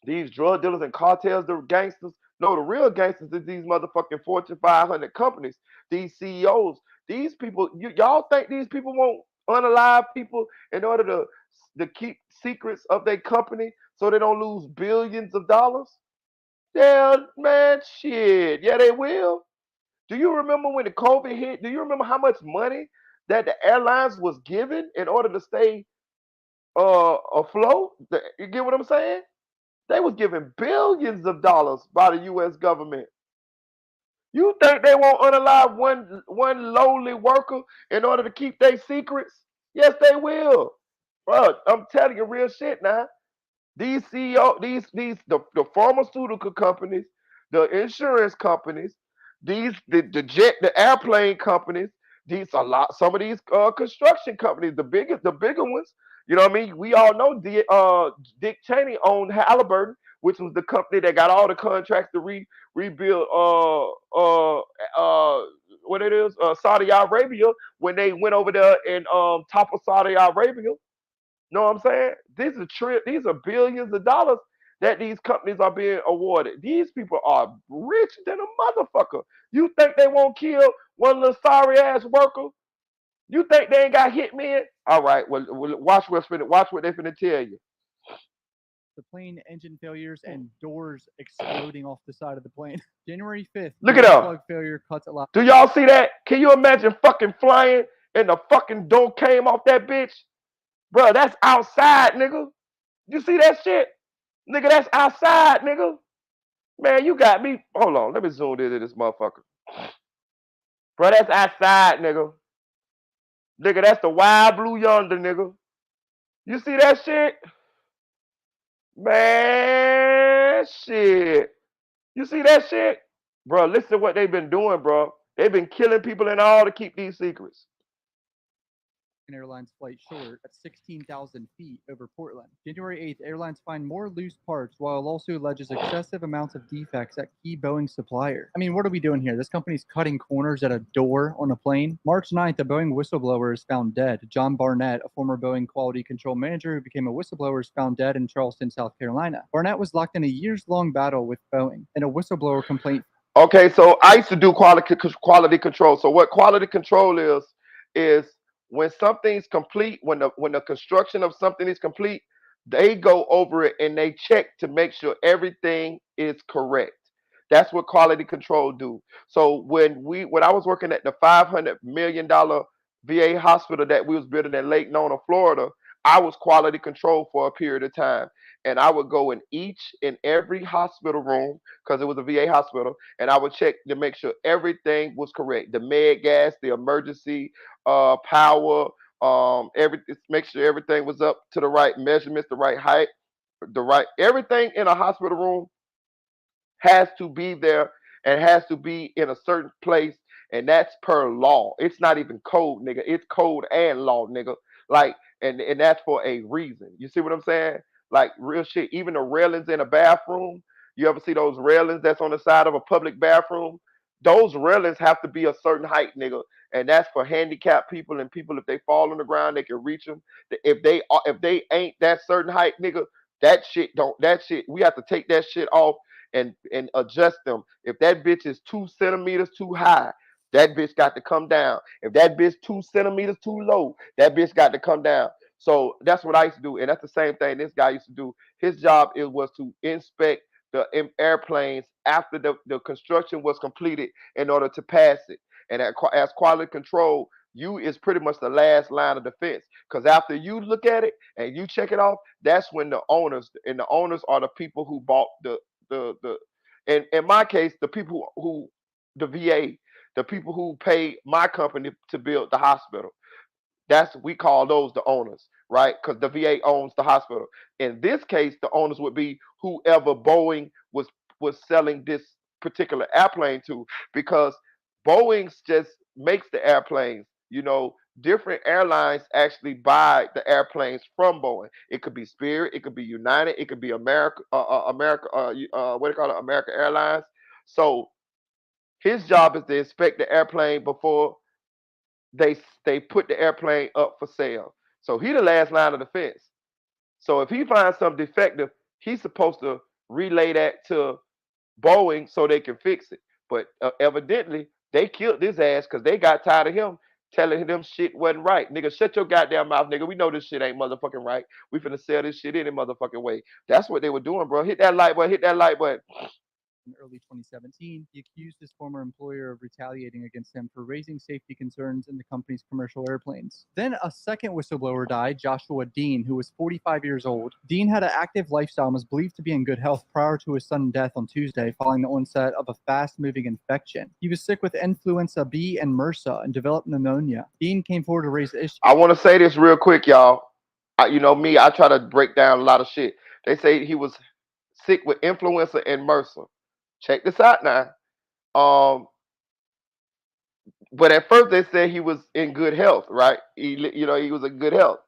these drug dealers and cartels, the gangsters. No, the real gangsters is these motherfucking Fortune 500 companies, these CEOs. These people, y'all think these people won't unalive people in order to keep secrets of their company so they don't lose billions of dollars? Yeah, man, shit. Yeah, they will. Do you remember when the COVID hit? Do you remember how much money that the airlines was given in order to stay afloat? You get what I'm saying? They was given billions of dollars by the U.S. government. You think they won't unalive one lowly worker in order to keep their secrets? Yes, they will. Bro, I'm telling you real shit now. These CEO, the pharmaceutical companies, the insurance companies, the airplane companies, some of these construction companies, the bigger ones. You know what I mean? We all know Dick Cheney owned Halliburton, which was the company that got all the contracts to rebuild what it is Saudi Arabia when they went over there and toppled Saudi Arabia. Know what I'm saying? These are billions of dollars that these companies are being awarded. These people are rich than a motherfucker. You think they won't kill one little sorry ass worker? You think they ain't got hitmen? All right, well watch what they finna tell you. The plane engine failures and doors exploding off the side of the plane. January 5th, Look it door up. plug failure cuts a lot. Do y'all see that? Can you imagine fucking flying and the fucking door came off that bitch? Bro, that's outside, nigga. You see that shit? Nigga, that's outside, nigga. Man, you got me. Hold on, let me zoom into this motherfucker. Bro, that's outside, nigga. Nigga, that's the wild blue yonder, nigga. You see that shit? Man, shit. You see that shit? Bro, listen to what they've been doing, bro. They've been killing people and all to keep these secrets. Airlines flight short at 16,000 feet over Portland. January 8th, airlines find more loose parts while also alleges excessive amounts of defects at key Boeing supplier. I mean, what are we doing here? This company's cutting corners at a door on a plane. March 9th, a Boeing whistleblower is found dead. John Barnett, a former Boeing quality control manager who became a whistleblower, is found dead in Charleston, South Carolina. Barnett was locked in a years-long battle with Boeing, and a whistleblower complaint. Okay, so I used to do quality control. So what quality control is when something's complete, when the construction of something is complete, they go over it and they check to make sure everything is correct. That's what quality control do. So when I was working at the $500 million VA hospital that we was building in Lake Nona, Florida, I was quality control for a period of time. And I would go in each and every hospital room because it was a VA hospital, and I would check to make sure everything was correct. The med gas, the emergency power, everything, make sure everything was up to the right measurements, the right height, the right everything in a hospital room has to be there and has to be in a certain place, and that's per law. It's not even code, nigga. It's code and law, nigga. Like, and that's for a reason. You see what I'm saying? Like real shit. Even the railings in a bathroom. You ever see those railings that's on the side of a public bathroom? Those railings have to be a certain height, nigga, and that's for handicapped people and people if they fall on the ground they can reach them. If they ain't that certain height, nigga, that shit we have to take that shit off and adjust them. If that bitch is 2 centimeters too high, that bitch got to come down. If that bitch 2 centimeters too low, that bitch got to come down. So that's what I used to do, and that's the same thing this guy used to do. His job was to inspect the airplanes after the construction was completed in order to pass it. And as quality control, you is pretty much the last line of defense because after you look at it and you check it off, that's when the owners are the people who bought the And in my case, the people who, the VA, the people who pay my company to build the hospital, we call those the owners, right? Because the VA owns the hospital. In this case, the owners would be whoever Boeing was selling this particular airplane to, because Boeing just makes the airplanes. Different airlines actually buy the airplanes from Boeing. It could be Spirit, it could be United, it could be what do you call it, American Airlines. So his job is to inspect the airplane before they they put the airplane up for sale. So he the last line of defense. So if he finds something defective, he's supposed to relay that to Boeing so they can fix it. But evidently, they killed his ass because they got tired of him telling them shit wasn't right. Nigga, shut your goddamn mouth, nigga. We know this shit ain't motherfucking right. We finna sell this shit any motherfucking way. That's what they were doing, bro. Hit that like button. Hit that like button. In early 2017, he accused his former employer of retaliating against him for raising safety concerns in the company's commercial airplanes. Then a second whistleblower died, Joshua Dean, who was 45 years old. Dean had an active lifestyle and was believed to be in good health prior to his sudden death on Tuesday following the onset of a fast-moving infection. He was sick with influenza B and MRSA and developed pneumonia. Dean came forward to raise the issue. I want to say this real quick, y'all. You know me, I try to break down a lot of shit. They say he was sick with influenza and MRSA. Check this out now. But at first they said he was in good health, right? He was in good health.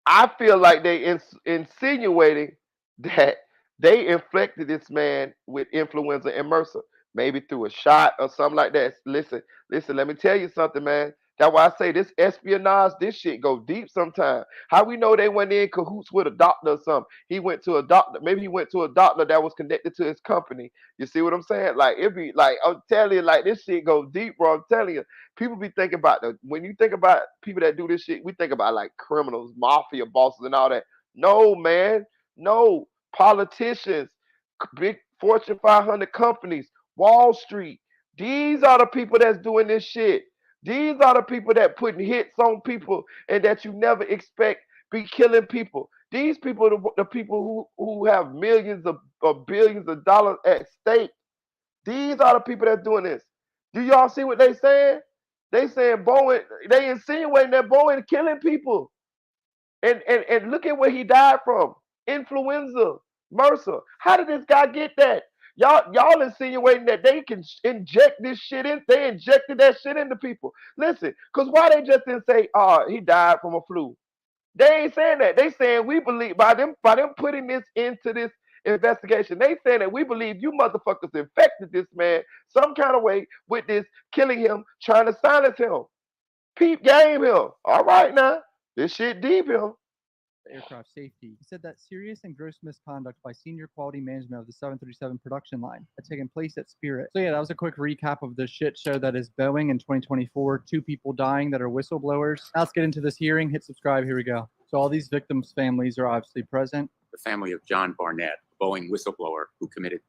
I feel like they insinuating that they infected this man with influenza and MRSA, maybe through a shot or something like that. Listen, let me tell you something, man. That's why I say this espionage, this shit go deep sometimes. How we know they went in cahoots with a doctor or something? He went to a doctor. Maybe he went to a doctor that was connected to his company. You see what I'm saying? Like, it be like, I'm telling you, like, this shit go deep, bro. I'm telling you. People be thinking about when you think about people that do this shit, we think about like criminals, mafia bosses, and all that. No, man. No. Politicians, big Fortune 500 companies, Wall Street. These are the people that's doing this shit. These are the people that putting hits on people and that you never expect be killing people. These people are the people who have millions of billions of dollars at stake. These are the people that's doing this. Do y'all see what they saying? They saying Boeing, they insinuating that Boeing killing people. And look at where he died from. Influenza, MRSA. How did this guy get that? Y'all insinuating that they can inject this shit in. They injected that shit into people. Listen, because why they just didn't say, he died from a flu? They ain't saying that. They saying we believe by them putting this into this investigation. They saying that we believe you motherfuckers infected this man some kind of way with this, killing him, trying to silence him. Peep game here. All right now. This shit deep here. Aircraft safety. He said that serious and gross misconduct by senior quality management of the 737 production line had taken place at Spirit. So yeah, that was a quick recap of the shit show that is Boeing in 2024. 2 people dying that are whistleblowers. Now let's get into this hearing. Hit subscribe. Here we go. So all these victims' families are obviously present. The family of John Barnett, a Boeing whistleblower who committed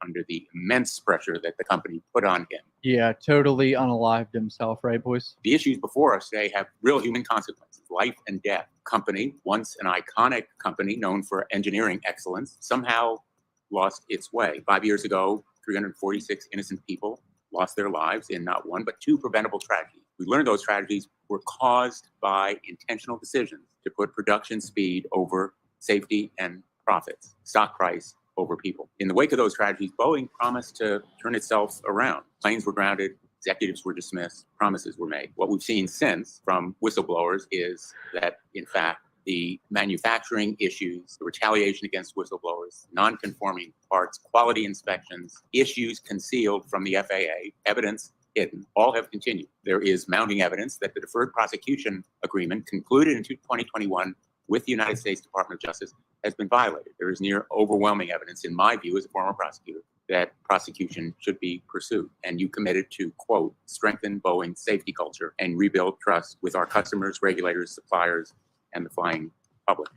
under the immense pressure that the company put on him. Yeah, totally unalived himself, right, boys? The issues before us today have real human consequences, life and death. Company, once an iconic company known for engineering excellence, somehow lost its way. 5 years ago, 346 innocent people lost their lives in not one, but 2 preventable tragedies. We learned those tragedies were caused by intentional decisions to put production speed over safety and profits, stock price over people. In the wake of those tragedies, Boeing promised to turn itself around. Planes were grounded, executives were dismissed, promises were made. What we've seen since from whistleblowers is that, in fact, the manufacturing issues, the retaliation against whistleblowers, non-conforming parts, quality inspections, issues concealed from the FAA, evidence hidden, all have continued. There is mounting evidence that the deferred prosecution agreement concluded in 2021 with the United States Department of Justice has been violated. There is near overwhelming evidence, in my view, as a former prosecutor, that prosecution should be pursued. And you committed to, quote, strengthen Boeing's safety culture and rebuild trust with our customers, regulators, suppliers, and the flying public.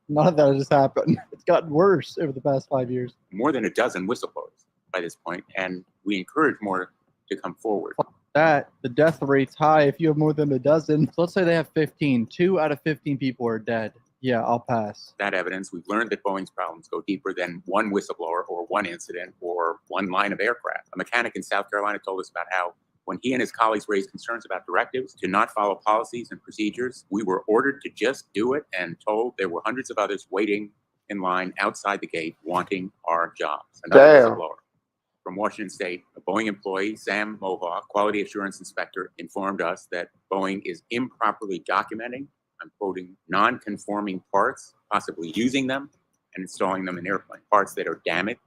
None of that has happened. It's gotten worse over the past 5 years. More than a dozen whistleblowers by this point, and we encourage more to come forward. That the death rate's high if you have more than a dozen. So let's say they have 15. 2 out of 15 people are dead. Yeah, I'll pass. That evidence, we've learned that Boeing's problems go deeper than one whistleblower or one incident or one line of aircraft. A mechanic in South Carolina told us about how when he and his colleagues raised concerns about directives to not follow policies and procedures, we were ordered to just do it and told there were hundreds of others waiting in line outside the gate wanting our jobs. Another whistleblower from Washington State, a Boeing employee, Sam Mohawk, quality assurance inspector, informed us that Boeing is improperly documenting, I'm quoting, non-conforming parts, possibly using them and installing them in airplanes, parts that are damaged.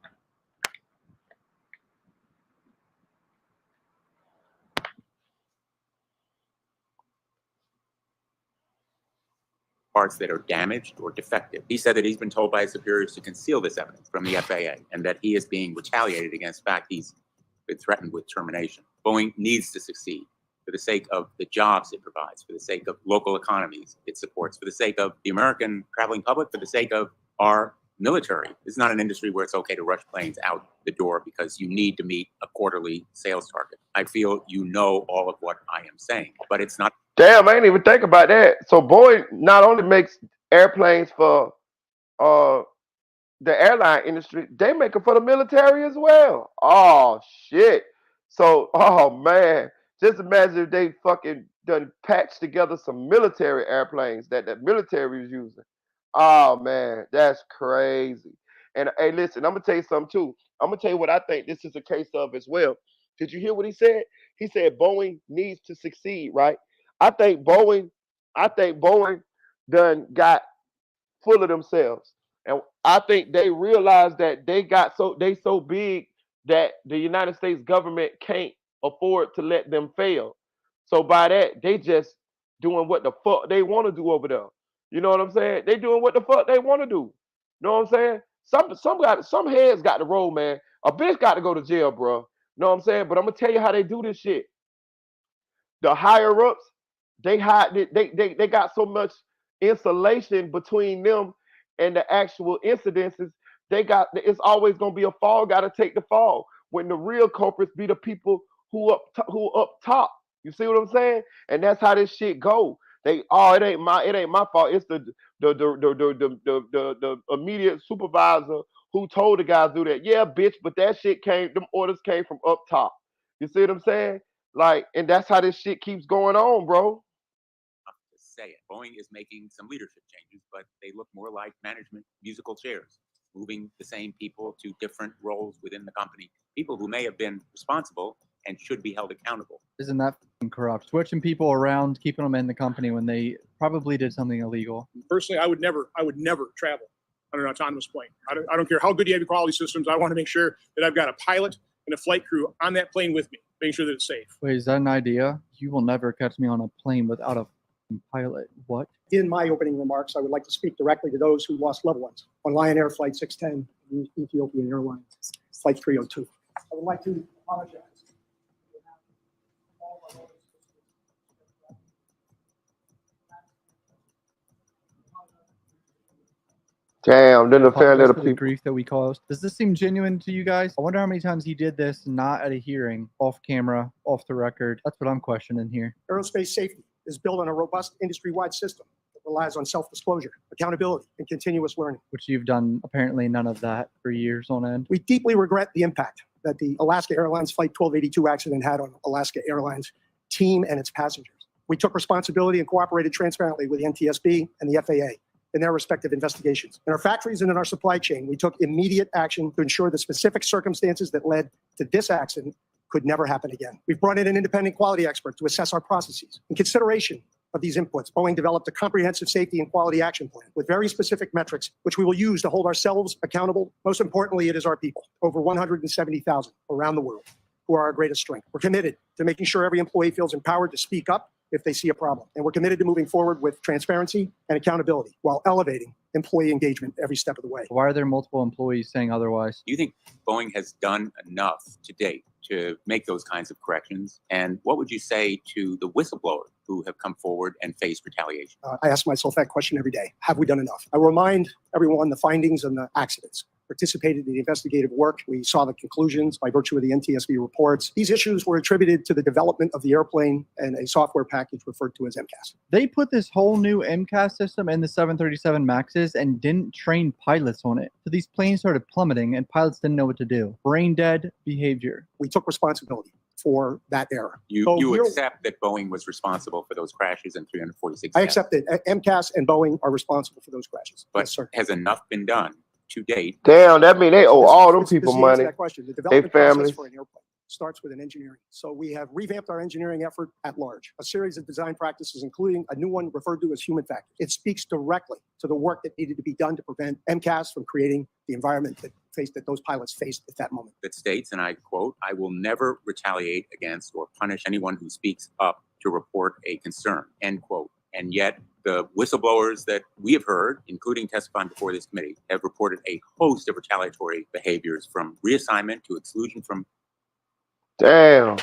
Parts that are damaged or defective. He said that he's been told by his superiors to conceal this evidence from the FAA and that he is being retaliated against. In fact, he's been threatened with termination. Boeing needs to succeed for the sake of the jobs it provides, for the sake of local economies it supports, for the sake of the American traveling public, for the sake of our military. This is not an industry where it's okay to rush planes out the door because you need to meet a quarterly sales target. I feel you know all of what I am saying, but it's not. Damn, I didn't even think about that. So Boeing not only makes airplanes for the airline industry, they make it for the military as well. Oh shit. So oh man, just imagine if they fucking done patched together some military airplanes that the military is using. Oh man, that's crazy. And hey, listen, I'm gonna tell you something too. I'm gonna tell you what I think this is a case of as well. Did you hear what he said? He said Boeing needs to succeed, right? I think Boeing done got full of themselves. And I think they realized that they so big that the United States government can't afford to let them fail. So by that, they just doing what the fuck they want to do over there. You know what I'm saying? They doing what the fuck they want to do. You know what I'm saying? Some heads got to roll, man. A bitch got to go to jail, bro. You know what I'm saying? But I'm gonna tell you how they do this shit. The higher ups, they got so much insulation between them and the actual incidences. It's always gonna be a fall guy to take the fall when the real culprits be the people who up top. You see what I'm saying? And that's how this shit go. It ain't my fault. It's the immediate supervisor who told the guys do that. Yeah, bitch, but them orders came from up top. You see what I'm saying? Like, and that's how this shit keeps going on, bro. To say it. Boeing is making some leadership changes, but they look more like management musical chairs, moving the same people to different roles within the company, people who may have been responsible and should be held accountable. Isn't that corrupt? Switching people around, keeping them in the company when they probably did something illegal. Personally, I would never travel on an autonomous plane. I don't care how good you have your quality systems. I want to make sure that I've got a pilot and a flight crew on that plane with me, making sure that it's safe. Wait, is that an idea? You will never catch me on a plane without a pilot. What? In my opening remarks, I would like to speak directly to those who lost loved ones on Lion Air Flight 610 and Ethiopian Airlines Flight 302. I would like to apologize. Damn, then a fair Apologize little for the people. grief that we caused. Does this seem genuine to you guys? I wonder how many times he did this not at a hearing, off camera, off the record. That's what I'm questioning here. Aerospace safety is built on a robust industry-wide system that relies on self-disclosure, accountability, and continuous learning. Which you've done apparently none of that for years on end. We deeply regret the impact that the Alaska Airlines Flight 1282 accident had on Alaska Airlines team and its passengers. We took responsibility and cooperated transparently with the NTSB and the FAA in their respective investigations. In our factories and in our supply chain, we took immediate action to ensure the specific circumstances that led to this accident could never happen again. We've brought in an independent quality expert to assess our processes. In consideration of these inputs, Boeing developed a comprehensive safety and quality action plan with very specific metrics, which we will use to hold ourselves accountable. Most importantly, it is our people, over 170,000 around the world, who are our greatest strength. We're committed to making sure every employee feels empowered to speak up if they see a problem. And we're committed to moving forward with transparency and accountability while elevating employee engagement every step of the way. Why are there multiple employees saying otherwise? Do you think Boeing has done enough to date to make those kinds of corrections? And what would you say to the whistleblowers who have come forward and faced retaliation? I ask myself that question every day. Have we done enough? I remind everyone the findings and the accidents. participated in the investigative work. We saw the conclusions by virtue of the NTSB reports. These issues were attributed to the development of the airplane and a software package referred to as MCAS. They put this whole new MCAS system in the 737 MAXes and didn't train pilots on it. So these planes started plummeting and pilots didn't know what to do. Brain dead behavior. We took responsibility for that error. You accept that Boeing was responsible for those crashes and 346 I deaths. accept that MCAS and Boeing are responsible for those crashes. But Yes, sir. has enough been done to date? Damn, that mean they owe all them This is people the answer to money. that question. The development families. process for an airplane starts with an engineering. So we have revamped our engineering effort at large, a series of design practices, including a new one referred to as human factor. It speaks directly to the work that needed to be done to prevent MCAS from creating the environment that those pilots faced at that moment. That states, and I quote, "I will never retaliate against or punish anyone who speaks up to report a concern," end quote. And yet the whistleblowers that we have heard, including testifying before this committee, have reported a host of retaliatory behaviors, from reassignment to exclusion from Damn.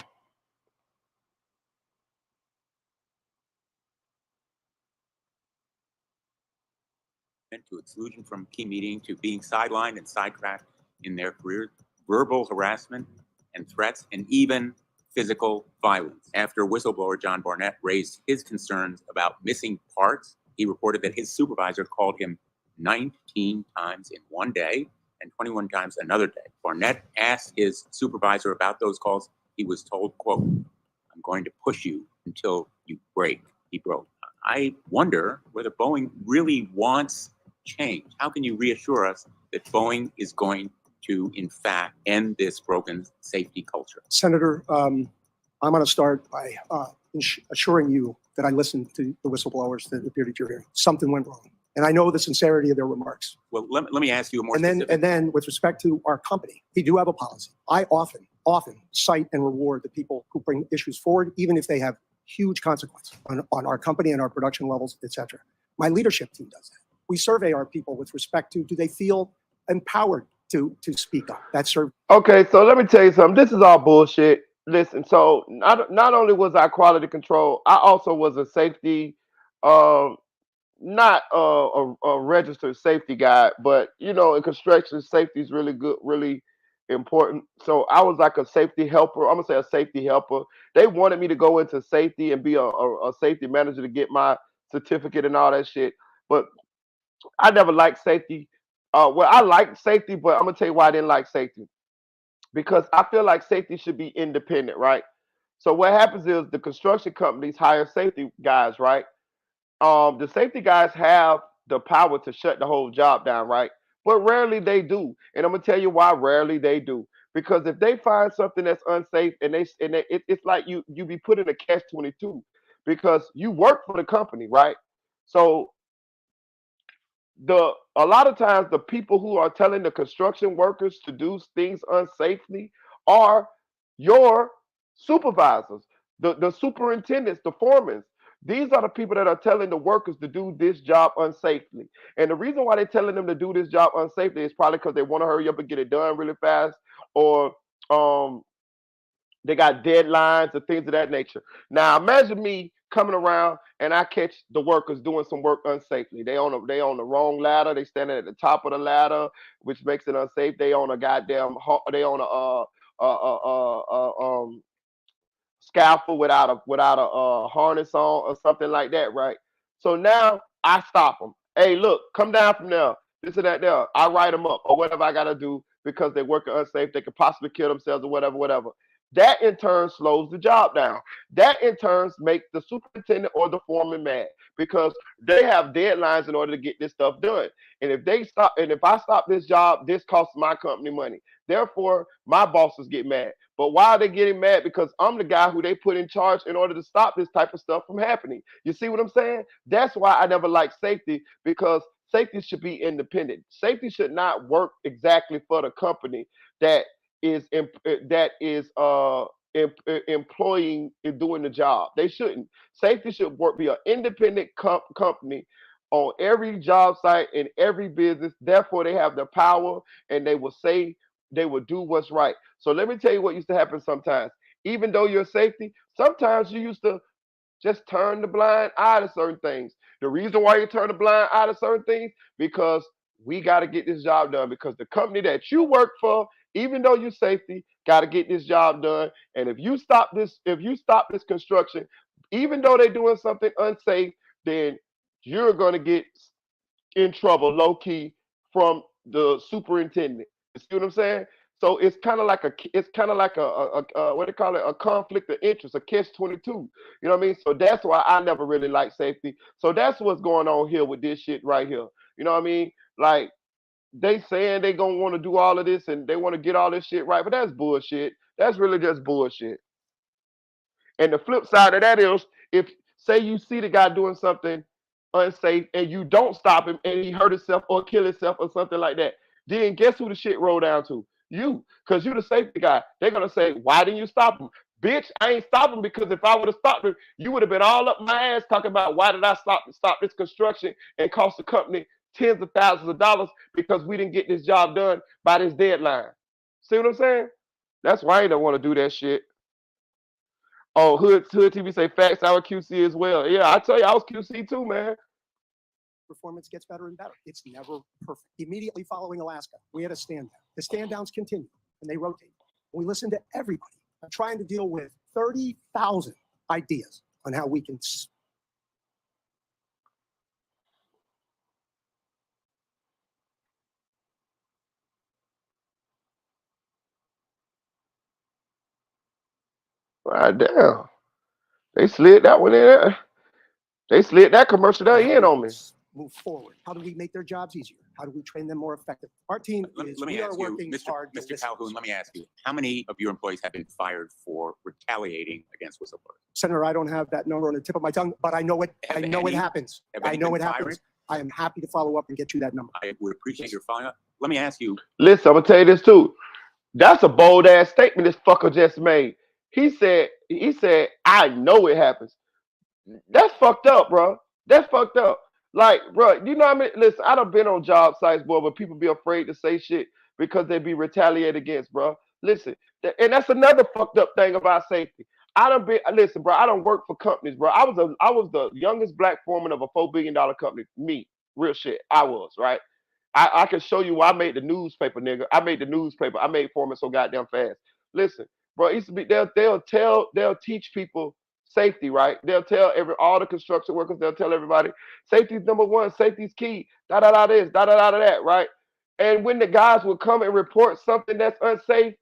key meeting to being sidelined and sidetracked in their career, verbal harassment and threats, and even physical violence. After whistleblower John Barnett raised his concerns about missing parts, he reported that his supervisor called him 19 times in one day and 21 times another day. Barnett asked his supervisor about those calls. He was told, quote, "I'm going to push you until you break," he wrote. I wonder whether Boeing really wants change. How can you reassure us that Boeing is going to, in fact, end this broken safety culture? Senator, I'm going to start by assuring you that I listened to the whistleblowers that appeared at your hearing. Something went wrong. And I know the sincerity of their remarks. Well, let me ask you a more And then, specific. and then with respect to our company, we do have a policy. I often cite and reward the people who bring issues forward, even if they have huge consequence on our company and our production levels, et cetera. My leadership team does that. We survey our people with respect to, do they feel empowered to speak up? That's survey. Okay, so let me tell you something. This is all bullshit. Listen, so not only was I quality control, I also was a safety, not a registered safety guy, but you know, in construction, safety is really good, really important. So I was like a safety helper. I'm gonna say a safety helper. They wanted me to go into safety and be a safety manager to get my certificate and all that shit. But I never liked safety. Well, I liked safety, but I'm gonna tell you why I didn't like safety. Because I feel like safety should be independent, right? So what happens is the construction companies hire safety guys, right? The safety guys have the power to shut the whole job down, right? But rarely they do, and I'm gonna tell you why rarely they do. Because if they find something that's unsafe, it's like you be put in a catch-22, because you work for the company, right? So a lot of times the people who are telling the construction workers to do things unsafely are your supervisors, the superintendents, the foremen. These are the people that are telling the workers to do this job unsafely. And the reason why they're telling them to do this job unsafely is probably because they want to hurry up and get it done really fast, or they got deadlines and things of that nature. Now imagine me coming around and I catch the workers doing some work unsafely. They on the wrong ladder. They standing at the top of the ladder, which makes it unsafe. They on a goddamn they on a scaffold without a harness on or something like that, right? So now I stop them. Hey, look, come down from there. This or that there. I write them up or whatever I gotta do because they're working unsafe. They could possibly kill themselves or whatever. That in turn slows the job down. That in turn makes the superintendent or the foreman mad because they have deadlines in order to get this stuff done. And if I stop this job, this costs my company money. Therefore, my bosses get mad. But why are they getting mad? Because I'm the guy who they put in charge in order to stop this type of stuff from happening. You see what I'm saying? That's why I never liked safety, because safety should be independent. Safety should not work exactly for the company that is employing and doing the job. They shouldn't. Safety should be an independent company on every job site in every business. Therefore, they have the power and they will do what's right. So let me tell you what used to happen sometimes. Even though you're safety, sometimes you used to just turn the blind eye to certain things. The reason why you turn the blind eye to certain things, because we got to get this job done because the company that you work for, even though you're safety, got to get this job done. And if you stop this construction, even though they're doing something unsafe, then you're going to get in trouble low key from the superintendent. You see what I'm saying? So it's kind of like a what do you call it? A conflict of interest, a catch-22. You know what I mean? So that's why I never really like safety. So that's what's going on here with this shit right here. You know what I mean? Like they saying they gonna want to do all of this and they want to get all this shit right, but that's bullshit. That's really just bullshit. And the flip side of that is, if say you see the guy doing something unsafe and you don't stop him and he hurt himself or kill himself or something like that, then guess who the shit roll down to? You, because you the safety guy. They're gonna say, why didn't you stop him? Bitch, I ain't stopping because if I would have stopped him, you would have been all up my ass talking about why did I stop this construction and cost the company tens of thousands of dollars because we didn't get this job done by this deadline. See what I'm saying? That's why I don't want to do that shit. Oh, Hood TV say facts. Our QC as well. Yeah, I tell you, I was QC too, man. Performance gets better and better. It's never perfect. Immediately following Alaska, we had a stand down. The stand downs continue and they rotate. We listen to everybody. I'm trying to deal with 30,000 ideas on how we can. Right damn. They slid that one in. They slid that commercial there in on me. Move forward. How do we make their jobs easier? How do we train them more effectively? Our team is, let me we are ask you, working hard. Mr. Calhoun, let me ask you, how many of your employees have been fired for retaliating against whistleblowers? Senator, I don't have that number on the tip of my tongue, but I know it. I know it happens. I know it happens. I am happy to follow up and get you that number. I would appreciate your following up. Let me ask you. Listen, I'm gonna tell you this too. That's a bold ass statement this fucker just made. He said, I know it happens. That's fucked up, bro. That's fucked up. Like, bro, you know what I mean? Listen, I done been on job sites, boy, where people be afraid to say shit because they be retaliated against, bro. Listen, and that's another fucked up thing about safety. Listen, bro, I don't work for companies, bro. I was the youngest black foreman of a $4 billion company. Me, real shit. I was, right? I can show you why I made the newspaper, nigga. I made the newspaper. I made foreman so goddamn fast. Listen, bro, it used to be they'll teach people safety, right? They'll tell all the construction workers, they'll tell everybody, safety's number one, safety's key, da da da this, da da da that, right? And when the guys would come and report something that's unsafe,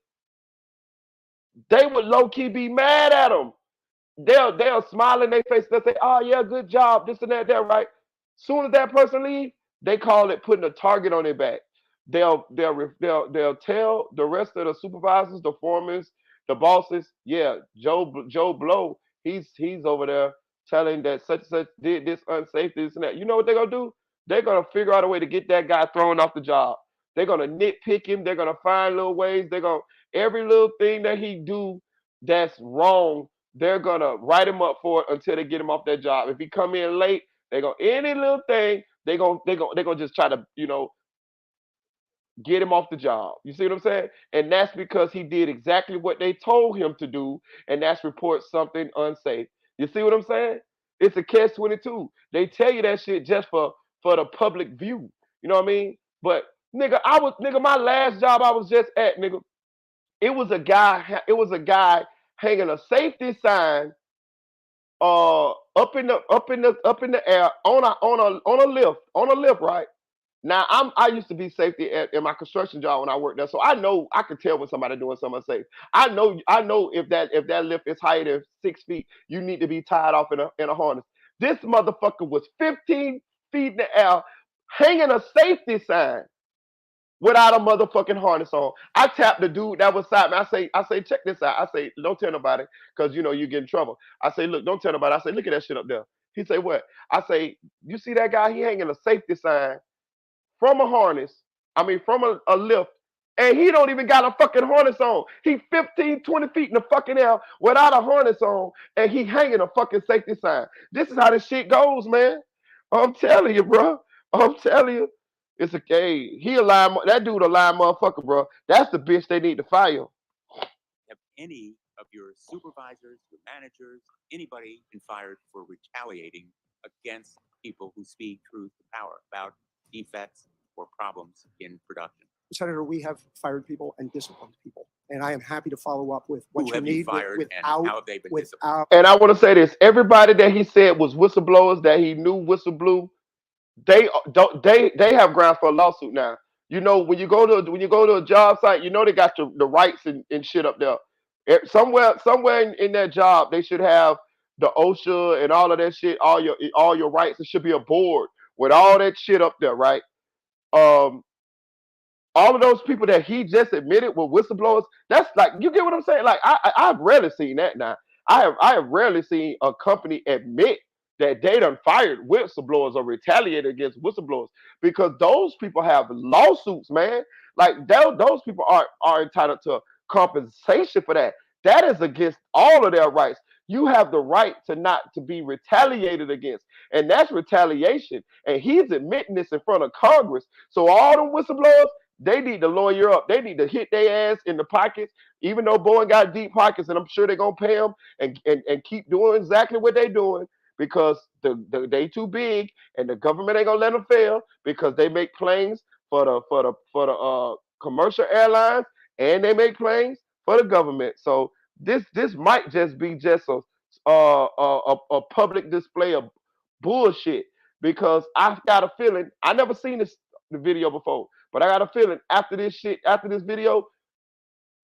they would low-key be mad at them. They'll smile in their face, they'll say, oh yeah, good job, this and that, right? Soon as that person leaves, they call it putting a target on their back. They'll tell the rest of the supervisors, the foremen, the bosses, yeah, Joe Blow, he's over there telling that such and such did this unsafe, this and that. You know what they're gonna do? They're gonna figure out a way to get that guy thrown off the job. They're gonna nitpick him. They're gonna find little ways. They're gonna every little thing that he do that's wrong. They're gonna write him up for it until they get him off that job. If he come in late, they're gonna any little thing. They're gonna just try to get him off the job. You see what I'm saying? And that's because he did exactly what they told him to do, and that's report something unsafe. You see what I'm saying? It's a catch-22. They tell you that shit just for the public view. You know what I mean? But nigga, my last job I was just at, nigga, it was a guy hanging a safety sign up in the air on a lift, right? Now I used to be safety in my construction job when I worked there, so I know I could tell when somebody doing something unsafe. I know if that lift is higher than 6 feet, you need to be tied off in a harness. This motherfucker was 15 feet in the air, hanging a safety sign without a motherfucking harness on. I tapped the dude that was side me. I say, check this out. I say, don't tell nobody, because you get in trouble. I say, look, don't tell nobody. I say, look at that shit up there. He say, what? I say, you see that guy? He hanging a safety sign from a harness, from a lift, and he don't even got a fucking harness on. He 15, 20 feet in the fucking air without a harness on, and he hanging a fucking safety sign. This is how this shit goes, man. I'm telling you, bro. I'm telling you. It's a that dude a lying motherfucker, bro. That's the bitch they need to fire. Have any of your supervisors, your managers, anybody been fired for retaliating against people who speak truth to power about defects or problems in production? Senator, we have fired people and disciplined people, and I am happy to follow up with what Who you have you need fired and without, how have they been disciplined? without. And I want to say this: everybody that he said was whistleblowers that he knew whistleblew, they don't they have grounds for a lawsuit now. You know, when you go to a job site, you know they got the rights and shit up there. Somewhere in that job, they should have the OSHA and all of that shit, all your rights. It should be a board with all that shit up there, right? Um, all of those people that he just admitted were whistleblowers. That's like, you get what I'm saying? Like I've rarely seen that now. I have rarely seen a company admit that they done fired whistleblowers or retaliated against whistleblowers, because those people have lawsuits, man. Like those people are entitled to compensation for that. That is against all of their rights. You have the right to not to be retaliated against, and that's retaliation. And he's admitting this in front of Congress. So all them whistleblowers, they need to lawyer up. They need to hit their ass in the pockets, even though Boeing got deep pockets, and I'm sure they're gonna pay them and keep doing exactly what they're doing, because they too big and the government ain't gonna let them fail, because they make planes for the commercial airlines, and they make planes for the government. So this might just be just a public display of bullshit, because I've got a feeling, I never seen the video before, but I got a feeling after this video,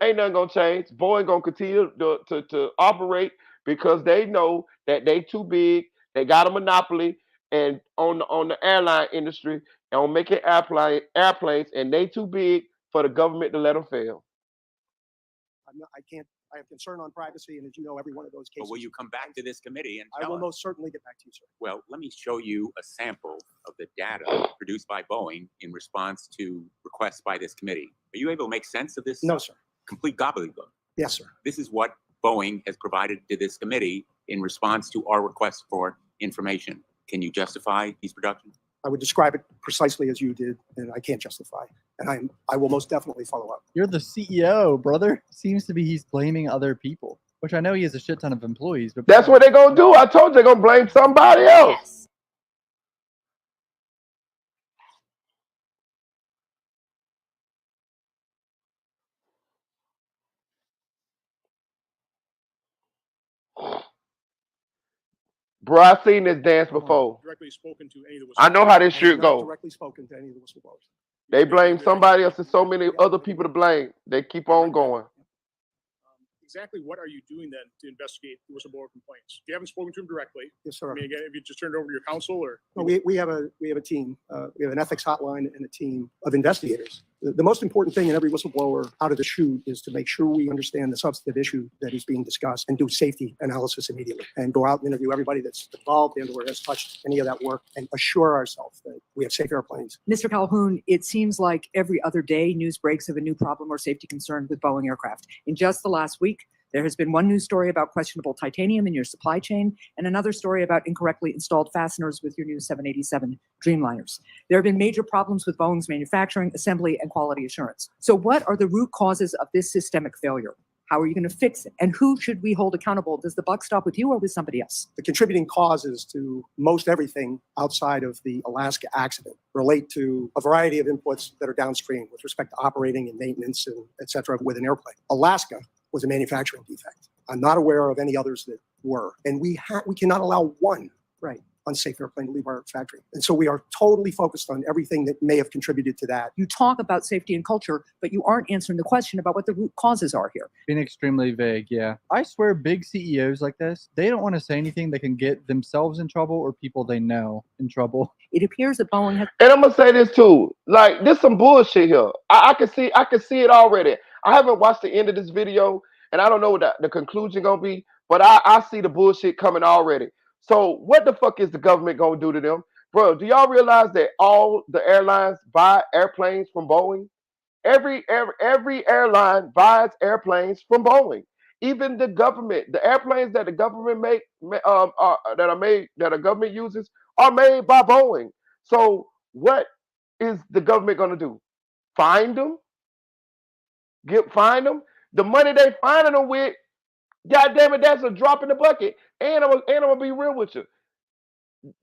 ain't nothing gonna change. Boeing gonna continue to operate, because they know that they too big. They got a monopoly and on the airline industry and on making airplanes, and they too big for the government to let them fail. I can't. I have concern on privacy, and as you know, every one of those But cases. will you come back to this committee and I tell will us? most certainly get back to you, sir. Well, let me show you a sample of the data produced by Boeing in response to requests by this committee. Are you able to make sense of this? No, sir. Complete gobbledygook. Yes, sir. This is what Boeing has provided to this committee in response to our request for information. Can you justify these productions? I would describe it precisely as you did, and I can't justify. And I will most definitely follow up. You're the CEO, brother. Seems to be he's blaming other people, which I know he has a shit ton of employees, but That's what they're gonna do. I told you they're gonna blame somebody else. Yes. Bro, I seen this dance before. Directly spoken to any of the I know how this I have shit not go. directly spoken to any of the whistleblowers. They blame somebody else and so many other people to blame. They keep on going. Exactly what are you doing then to investigate the whistleblower complaints? You haven't spoken to them directly. Yes, sir. I mean, again, if you just turned it over to your counsel, or No, we have a team. We have an ethics hotline and a team of investigators. The most important thing in every whistleblower out of the chute is to make sure we understand the substantive issue that is being discussed and do safety analysis immediately, and go out and interview everybody that's involved and or has touched any of that work, and assure ourselves that we have safe airplanes. Mr. Calhoun, it seems like every other day news breaks of a new problem or safety concern with Boeing aircraft. In just the last week, there has been one news story about questionable titanium in your supply chain, and another story about incorrectly installed fasteners with your new 787 Dreamliners. There have been major problems with Boeing's manufacturing, assembly, and quality assurance. So what are the root causes of this systemic failure? How are you going to fix it? And who should we hold accountable? Does the buck stop with you or with somebody else? The contributing causes to most everything outside of the Alaska accident relate to a variety of inputs that are downstream with respect to operating and maintenance and et cetera with an airplane. Alaska was a manufacturing defect. I'm not aware of any others that were. And we cannot allow one unsafe airplane to leave our factory. And so we are totally focused on everything that may have contributed to that. You talk about safety and culture, but you aren't answering the question about what the root causes are here. being extremely vague, yeah. I swear big CEOs like this, they don't want to say anything that can get themselves in trouble or people they know in trouble. It appears that Boeing has... And I'm gonna say this too. Like, there's some bullshit here. I can see it already. I haven't watched the end of this video, and I don't know what the conclusion gonna be, but I see the bullshit coming already. So what the fuck is the government gonna do to them? Bro, do y'all realize that all the airlines buy airplanes from Boeing? Every airline buys airplanes from Boeing. Even the government, the airplanes that the government that a government uses are made by Boeing. So what is the government gonna do? Fine them? Fine them? The money they finding them with, God damn it, that's a drop in the bucket. And I'm gonna be real with you.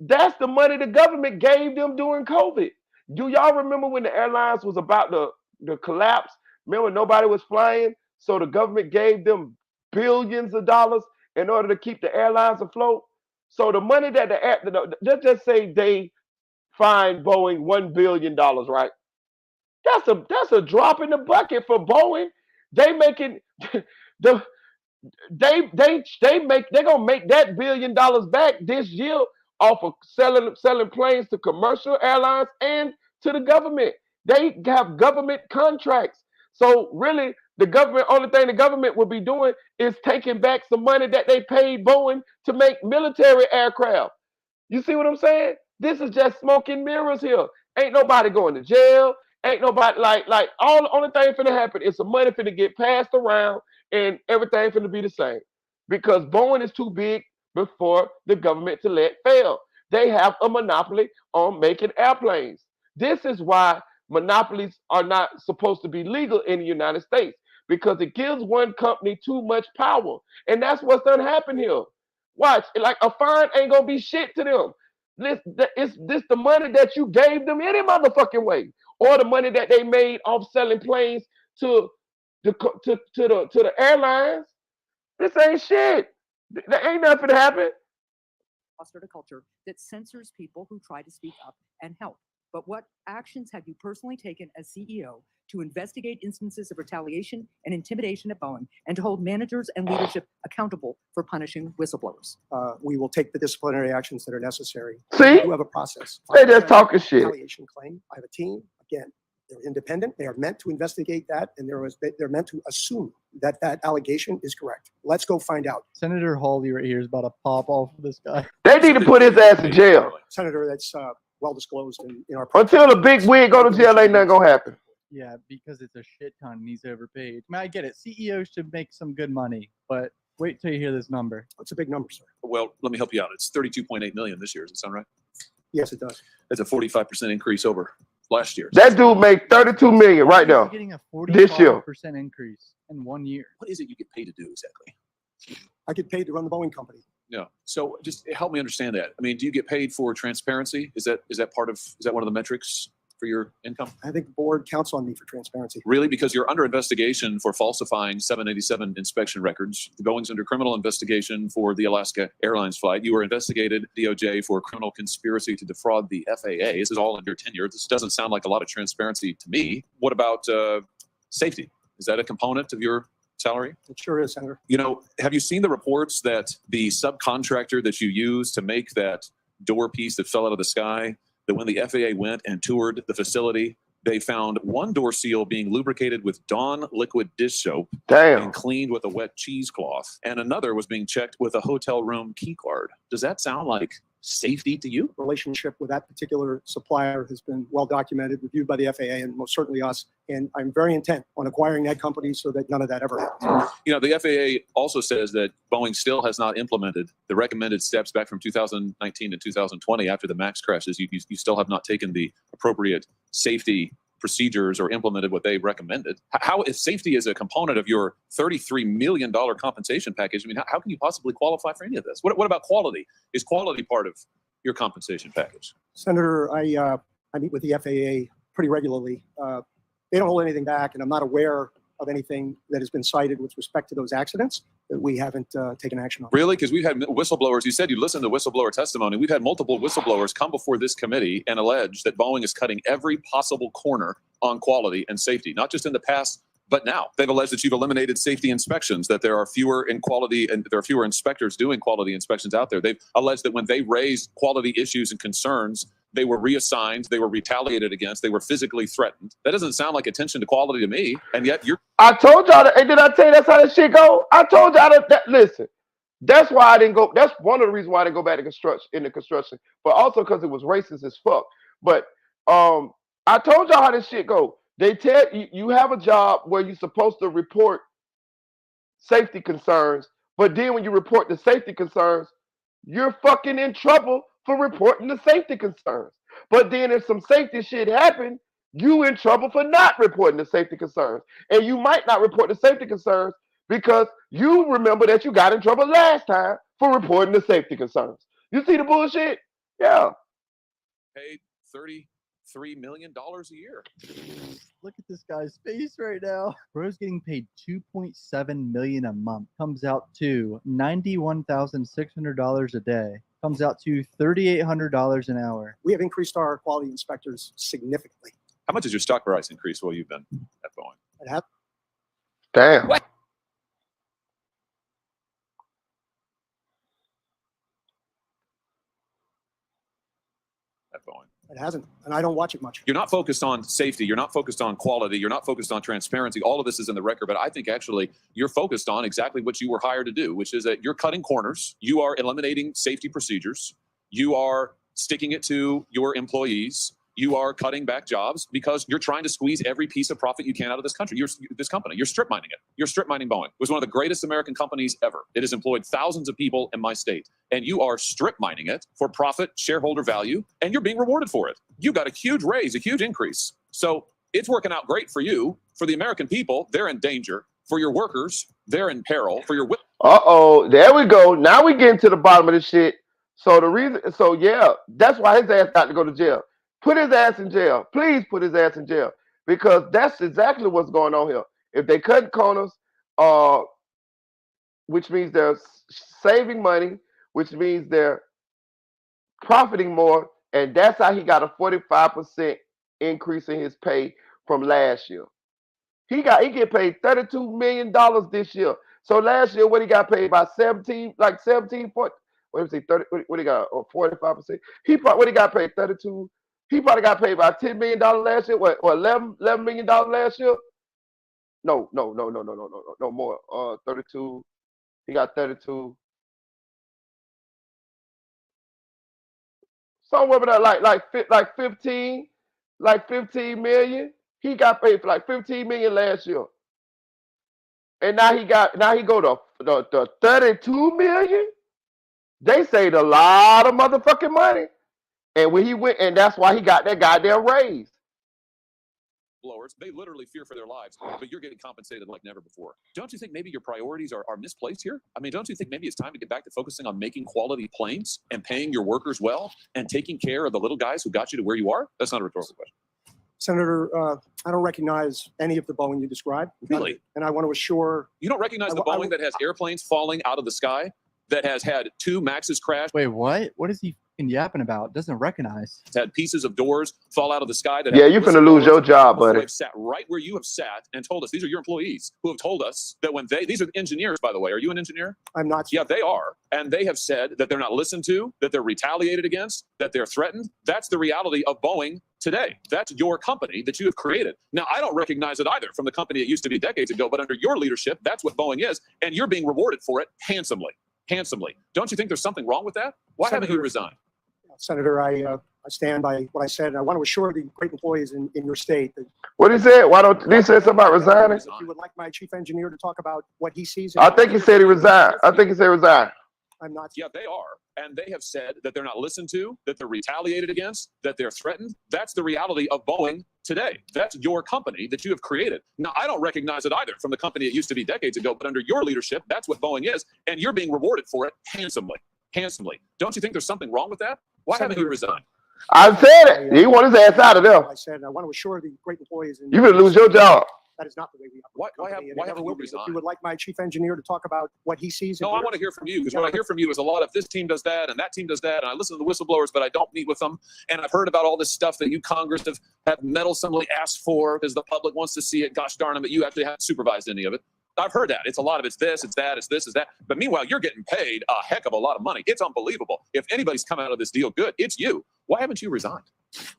That's the money the government gave them during COVID. Do y'all remember when the airlines was about to collapse? Remember nobody was flying, so the government gave them billions of dollars in order to keep the airlines afloat. So the money that let's just say they fined Boeing $1 billion, right? That's a drop in the bucket for Boeing. They making the they're gonna make that $1 billion back this year off of selling planes to commercial airlines and to the government. They have government contracts. So really the government, only thing the government will be doing is taking back some money that they paid Boeing to make military aircraft. You see what I'm saying? This is just smoke and mirrors here. Ain't nobody going to jail. Ain't nobody like all the only thing finna happen is some money finna get passed around and everything finna be the same. Because Boeing is too big before the government to let fail. They have a monopoly on making airplanes. This is why monopolies are not supposed to be legal in the United States because it gives one company too much power. And that's what's done happen here. Watch, like a fine ain't gonna be shit to them. This the money that you gave them any motherfucking way, or the money that they made off selling planes to the airlines. This ain't shit. There ain't nothing to happen. Fostered a culture that censors people who try to speak up and help. But what actions have you personally taken as CEO to investigate instances of retaliation and intimidation at Boeing and to hold managers and leadership accountable for punishing whistleblowers? We will take the disciplinary actions that are necessary. See? We have a process. They just talking shit. Retaliation claim. I have a team. Again, they're independent. They are meant to investigate that, and they're meant to assume that that allegation is correct. Let's go find out. Senator Hawley right here is about to pop off of this guy. They need to put his ass in jail. Senator, that's well disclosed in our. Until the big wig go to jail, ain't nothing gonna happen. Yeah, because it's a shit ton and he's overpaid. I mean, I get it. CEOs should make some good money, but wait till you hear this number. It's a big number, sir. Well, let me help you out. It's 32.8 million this year. Does that sound right? Yes, it does. That's a 45% increase over last year. That dude made 32 million right now. Getting a This year. 45% increase in 1 year. What is it you get paid to do exactly? I get paid to run the Boeing company. No. So just help me understand that. I mean, do you get paid for transparency? Is that one of the metrics for your income? I think the board counts on me for transparency. Really? Because you're under investigation for falsifying 787 inspection records. Boeing's under criminal investigation for the Alaska Airlines flight. You were investigated DOJ for criminal conspiracy to defraud the FAA. This is all in your tenure. This doesn't sound like a lot of transparency to me. What about safety? Is that a component of your salary? It sure is, Senator. You know, have you seen the reports that the subcontractor that you used to make that door piece that fell out of the sky, that when the FAA went and toured the facility, they found one door seal being lubricated with Dawn liquid dish soap and cleaned with a wet cheesecloth, and another was being checked with a hotel room key card. Does that sound like safety to you? Relationship with that particular supplier has been well documented, reviewed by the FAA, and most certainly us. And I'm very intent on acquiring that company so that none of that ever happens. You know, the FAA also says that Boeing still has not implemented the recommended steps back from 2019 and 2020 after the MAX crashes. You still have not taken the appropriate safety procedures or implemented what they recommended. How, if safety is a component of your $33 million compensation package, I mean, how can you possibly qualify for any of this? What about quality? Is quality part of your compensation package? Senator, I meet with the FAA pretty regularly. They don't hold anything back, and I'm not aware of anything that has been cited with respect to those accidents that we haven't taken action on. Really? Because we've had whistleblowers. You said you listened to whistleblower testimony. We've had multiple whistleblowers come before this committee and allege that Boeing is cutting every possible corner on quality and safety, not just in the past, but now. They've alleged that you've eliminated safety inspections, that there are fewer in quality and there are fewer inspectors doing quality inspections out there. They've alleged that when they raised quality issues and concerns, they were reassigned, they were retaliated against, they were physically threatened. That doesn't sound like attention to quality to me. And yet you're... I told y'all that, and did I tell you that's how this shit go? I told y'all that listen, that's why I didn't go, that's one of the reasons why I didn't go back to construction, but also because it was racist as fuck. But I told y'all how this shit go. They tell you, you have a job where you're supposed to report safety concerns, but then when you report the safety concerns, you're fucking in trouble for reporting the safety concerns. But then if some safety shit happened, you in trouble for not reporting the safety concerns. And you might not report the safety concerns because you remember that you got in trouble last time for reporting the safety concerns. You see the bullshit? Yeah. Paid $33 $3 million a year. Look at this guy's face right now. Bro's getting paid $2.7 million a month. Comes out to $91,600 a day. Comes out to $3,800 an hour. We have increased our quality inspectors significantly. How much has your stock price increased while you've been at Boeing? It has. Damn. What? At Boeing. It hasn't, and I don't watch it much. You're not focused on safety. You're not focused on quality. You're not focused on transparency. All of this is in the record, but I think actually you're focused on exactly what you were hired to do, which is that you're cutting corners. You are eliminating safety procedures. You are sticking it to your employees. You are cutting back jobs because you're trying to squeeze every piece of profit you can out of this country. This company. You're strip mining it. You're strip mining Boeing. It was one of the greatest American companies ever. It has employed thousands of people in my state, and you are strip mining it for profit, shareholder value, and you're being rewarded for it. You got a huge raise, a huge increase. So it's working out great for you. For the American people, they're in danger. For your workers, they're in peril. For your there we go. Now we get to the bottom of this shit. So that's why his ass got to go to jail. Put his ass in jail. Please put his ass in jail. Because that's exactly what's going on here. If they cut corners, which means they're saving money, which means they're profiting more, and that's how he got a 45% increase in his pay from last year. He get paid $32 million this year. So last year, what he got paid by 17 point. What did he say? 30? What he got? 45%. What he got paid? 32. He probably got paid by $10 million last year. What? $11 million last year? No, more. 32. He got 32. Somewhere about like 15 million. He got paid for like 15 million last year. And now he go to the 32 million. They saved a lot of motherfucking money. And when he went, and that's why he got that goddamn raise. Blowers, they literally fear for their lives, but you're getting compensated like never before. Don't you think maybe your priorities are misplaced here? I mean, don't you think maybe it's time to get back to focusing on making quality planes and paying your workers well and taking care of the little guys who got you to where you are? That's not a rhetorical question. Senator, I don't recognize any of the Boeing you described. Really? And I want to assure... You don't recognize the Boeing that has airplanes falling out of the sky, that has had 2 Maxes crash? Wait, what? What is he yapping about? Doesn't recognize. It's had pieces of doors fall out of the sky. Yeah, you're finna lose your job, buddy. They've sat right where you have sat and told us, these are your employees who have told us that when these are engineers, by the way. Are you an engineer? I'm not. Yeah, they are. And they have said that they're not listened to, that they're retaliated against, that they're threatened. That's the reality of Boeing today. That's your company that you have created. Now, I don't recognize it either from the company it used to be decades ago, but under your leadership, that's what Boeing is. And you're being rewarded for it handsomely. Handsomely. Don't you think there's something wrong with that? Why haven't you resigned? Senator, I stand by what I said. And I want to assure the great employees in your state that... What he said? Why don't he say something about resigning? If you would like my chief engineer to talk about what he sees... I think he said he resigned. I'm not. Yeah, they are. And they have said that they're not listened to, that they're retaliated against, that they're threatened. That's the reality of Boeing today. That's your company that you have created. Now, I don't recognize it either from the company it used to be decades ago, but under your leadership, that's what Boeing is. And you're being rewarded for it handsomely. Handsomely. Don't you think there's something wrong with that? Why haven't you resigned? I said it. He want his ass out of there. I said I want to assure the great employees... You're going to lose your job. That is not the way we operate. Why haven't you resigned? If you would like my chief engineer to talk about what he sees... No, I want to hear from you, because what I hear from you is a lot of this team does that and that team does that, and I listen to the whistleblowers, but I don't meet with them. And I've heard about all this stuff that you Congress have meddlesomely asked for because the public wants to see it. Gosh darn it, but you actually haven't supervised any of it. I've heard that. It's a lot of it's this, it's that, it's this, it's that. But meanwhile, you're getting paid a heck of a lot of money. It's unbelievable. If anybody's come out of this deal good, it's you. Why haven't you resigned?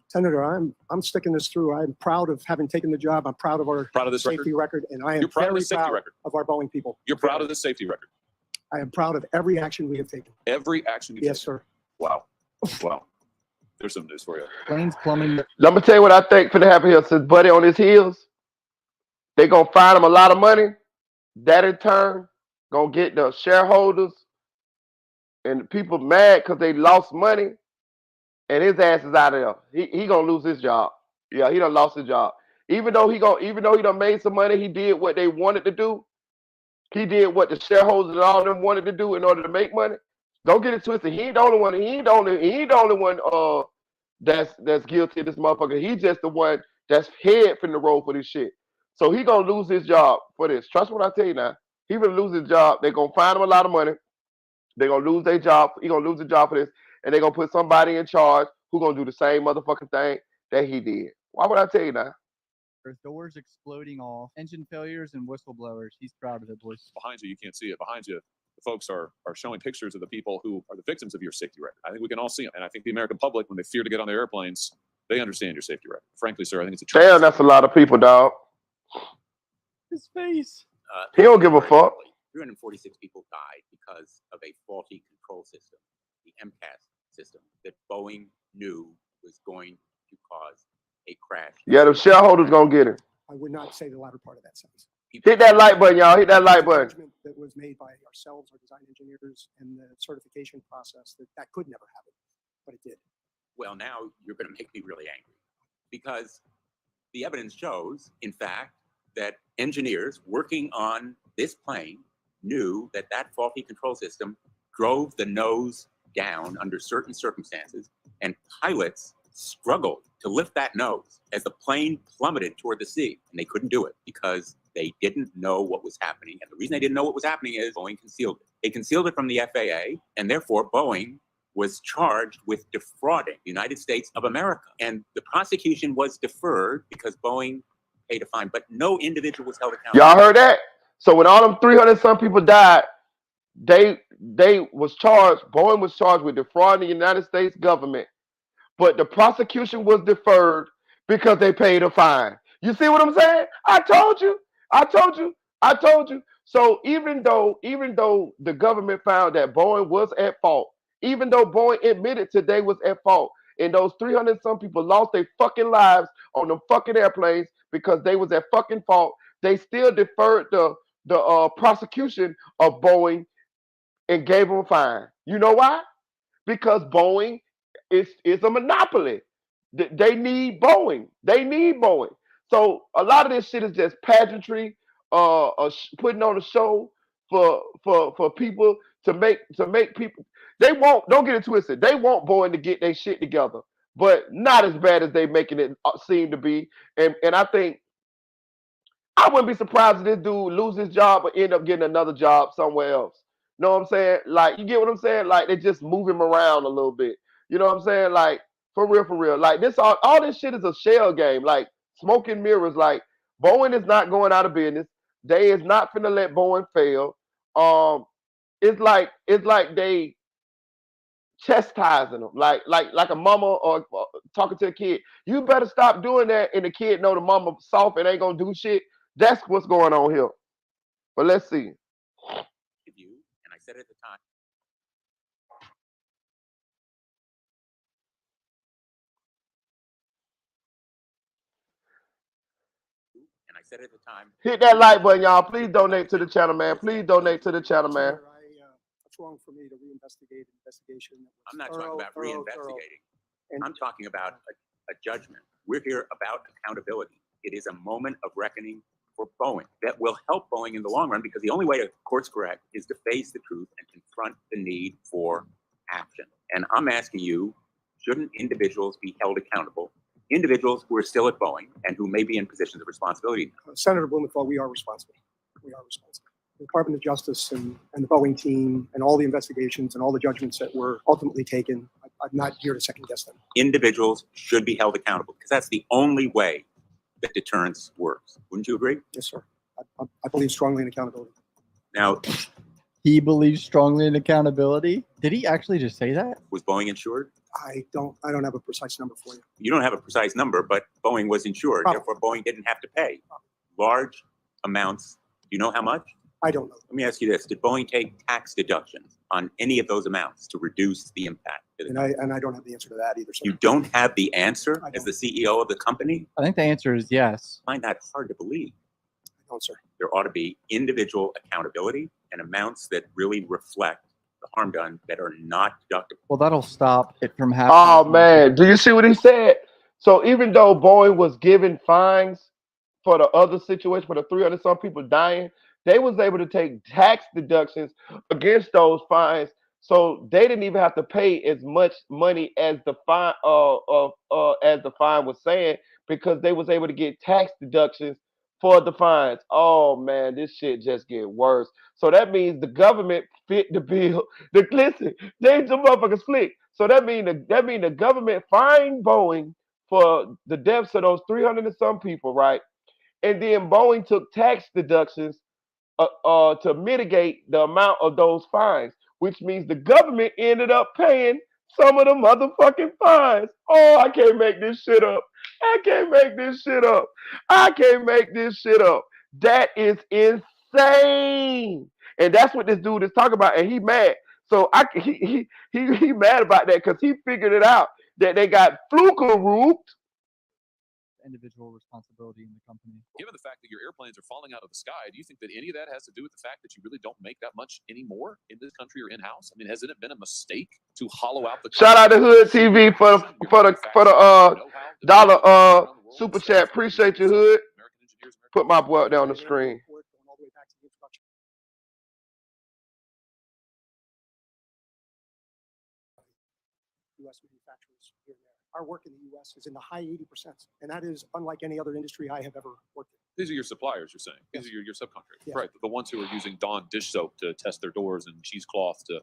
Senator, I'm sticking this through. I'm proud of having taken the job. I'm proud of our safety record, and I am very proud of our Boeing people. You're proud of the safety record. I am proud of every action we have taken. Every action you've taken? Yes, sir. Wow. Wow. There's some news for you. Planes plumbing. Let me tell you what I think for the happen here. Since Buddy on his heels, they're going to find him a lot of money. That in turn going to get the shareholders and the people mad because they lost money. And his ass is out of there. He gonna lose his job. Yeah, he done lost his job. Even though he done made some money, he did what they wanted to do. He did what the shareholders and all of them wanted to do in order to make money. Don't get it twisted. He ain't the only one. He ain't the only one that's guilty of this motherfucker. He just the one that's head finna roll for this shit. So he gonna lose his job for this. Trust what I tell you now. He gonna lose his job. They gonna find him a lot of money. They gonna lose their job. He gonna lose his job for this, and they gonna put somebody in charge who gonna do the same motherfucking thing that he did. Why would I tell you now? There's doors exploding off, engine failures, and whistleblowers. He's proud of it, boys. Behind you can't see it. Behind you, the folks are showing pictures of the people who are the victims of your safety record. I think we can all see them. And I think the American public, when they fear to get on their airplanes, they understand your safety record. Frankly, sir, I think it's a tragedy. Damn, that's a lot of people, dog. His face. He don't give a fuck. 346 people died because of a faulty control system, the MCAS system, that Boeing knew was going to cause a crash. Yeah, the shareholders gonna get it. I would not say the latter part of that sentence. Hit that like button, y'all. Hit that like button. Judgment that was made by ourselves, our design engineers, and the certification process that could never happen, but it did. Well, now you're going to make me really angry, because the evidence shows, in fact, that engineers working on this plane knew that that faulty control system drove the nose down under certain circumstances, and pilots struggled to lift that nose as the plane plummeted toward the sea, and they couldn't do it because they didn't know what was happening. And the reason they didn't know what was happening is Boeing concealed it. They concealed it from the FAA, and therefore Boeing was charged with defrauding the United States of America. And the prosecution was deferred because Boeing paid a fine, but no individual was held accountable. Y'all heard that? So when all them 300 some people died, they was charged. Boeing was charged with defrauding the United States government, but the prosecution was deferred because they paid a fine. You see what I'm saying? I told you. So even though the government found that Boeing was at fault, even though Boeing admitted today was at fault, and those 300 some people lost their fucking lives on them fucking airplanes because they was at fucking fault, they still deferred the prosecution of Boeing and gave them a fine. You know why? Because Boeing is a monopoly. They need Boeing. So a lot of this shit is just pageantry, putting on a show for people to make people. They won't. Don't get it twisted. They want Boeing to get their shit together, but not as bad as they making it seem to be. And I think I wouldn't be surprised if this dude lose his job or end up getting another job somewhere else. Know what I'm saying? Like, you get what I'm saying? Like, they just move him around a little bit. You know what I'm saying? Like, for real. Like, this all this shit is a shell game. Like, smoke and mirrors. Like, Boeing is not going out of business. They is not finna let Boeing fail. It's like they chastising them, like a mama or talking to a kid. You better stop doing that, and the kid know the mama soft and ain't gonna do shit. That's what's going on here. But let's see. And I said at the time. And I said at the time. Hit that like button, y'all. Please donate to the channel, man. Please donate to the channel, man. It's wrong for me to reinvestigate an investigation. I'm not talking about reinvestigating. I'm talking about a judgment. We're here about accountability. It is a moment of reckoning for Boeing that will help Boeing in the long run, because the only way to course correct is to face the truth and confront the need for action. And I'm asking you, shouldn't individuals be held accountable? Individuals who are still at Boeing and who may be in positions of responsibility. Senator Blumenthal, we are responsible. The Department of Justice and the Boeing team and all the investigations and all the judgments that were ultimately taken, I'm not here to second guess them. Individuals should be held accountable, because that's the only way that deterrence works. Wouldn't you agree? Yes, sir. I believe strongly in accountability. Now, he believes strongly in accountability. Did he actually just say that? Was Boeing insured? I don't have a precise number for you. You don't have a precise number, but Boeing was insured. Probably. Therefore, Boeing didn't have to pay large amounts. Do you know how much? I don't know. Let me ask you this. Did Boeing take tax deductions on any of those amounts to reduce the impact? And I don't have the answer to that either. Sir. You don't have the answer as the CEO of the company? I think the answer is yes. I find that hard to believe. No, sir. There ought to be individual accountability and amounts that really reflect the harm done that are not deductible. Well, that'll stop it from happening. Oh man, do you see what he said? So even though Boeing was given fines for the other situation, for the 300 some people dying, they was able to take tax deductions against those fines So they didn't even have to pay as much money as the fine as the fine was saying because they was able to get tax deductions for the fines. Oh man, this shit just get worse. So that means the government fit the bill. Listen, they some motherfuckers slick. So that mean the government fined Boeing for the deaths of those 300 and some people, right? And then Boeing took tax deductions to mitigate the amount of those fines, which means the government ended up paying some of the motherfucking fines. Oh, I can't make this shit up. I can't make this shit up. I can't make this shit up. That is insane. And that's what this dude is talking about. And he mad. So he mad about that because he figured it out that they got fluker rooped. Individual responsibility in the company. Given the fact that your airplanes are falling out of the sky, do you think that any of that has to do with the fact that you really don't make that much anymore in this country or in-house? I mean, hasn't it been a mistake to hollow out the Shout out to Hood TV for the dollar super chat. Appreciate you, Hood. Put my boy down on the screen. U.S. manufacturers here and there. Our work in the U.S. is in the high 80%, and that is unlike any other industry I have ever worked in. These are your suppliers, you're saying. These Yes. are your subcontractors. Yes. Right. The ones who are using Dawn dish soap to test their doors and cheesecloth to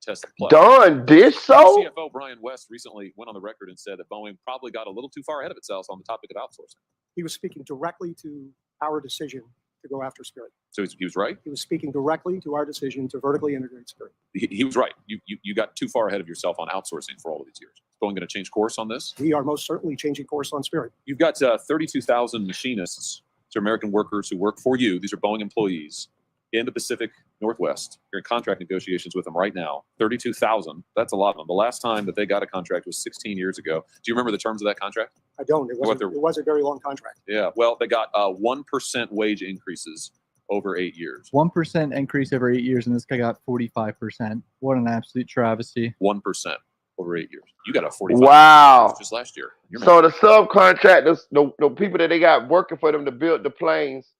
test the plastic. Dawn dish soap? CFO Brian West recently went on the record and said that Boeing probably got a little too far ahead of itself on the topic of outsourcing. He was speaking directly to our decision to go after Spirit. So he was right? He was speaking directly to our decision to vertically integrate Spirit. He was right. You got too far ahead of yourself on outsourcing for all of these years. Is Boeing going to change course on this? We are most certainly changing course on Spirit. You've got 32,000 machinists. These are American workers who work for you. These are Boeing employees in the Pacific Northwest. You're in contract negotiations with them right now. 32,000. That's a lot of them. The last time that they got a contract was 16 years ago. Do you remember the terms of that contract? I don't. It was a very long contract. Yeah. Well, they got 1% wage increases over 8 years. 1% increase over 8 years, and this guy got 45%. What an absolute travesty. 1% over 8 years. You got a 45%. Wow. Just last year. So the subcontractors, the people that they got working for them to build the planes,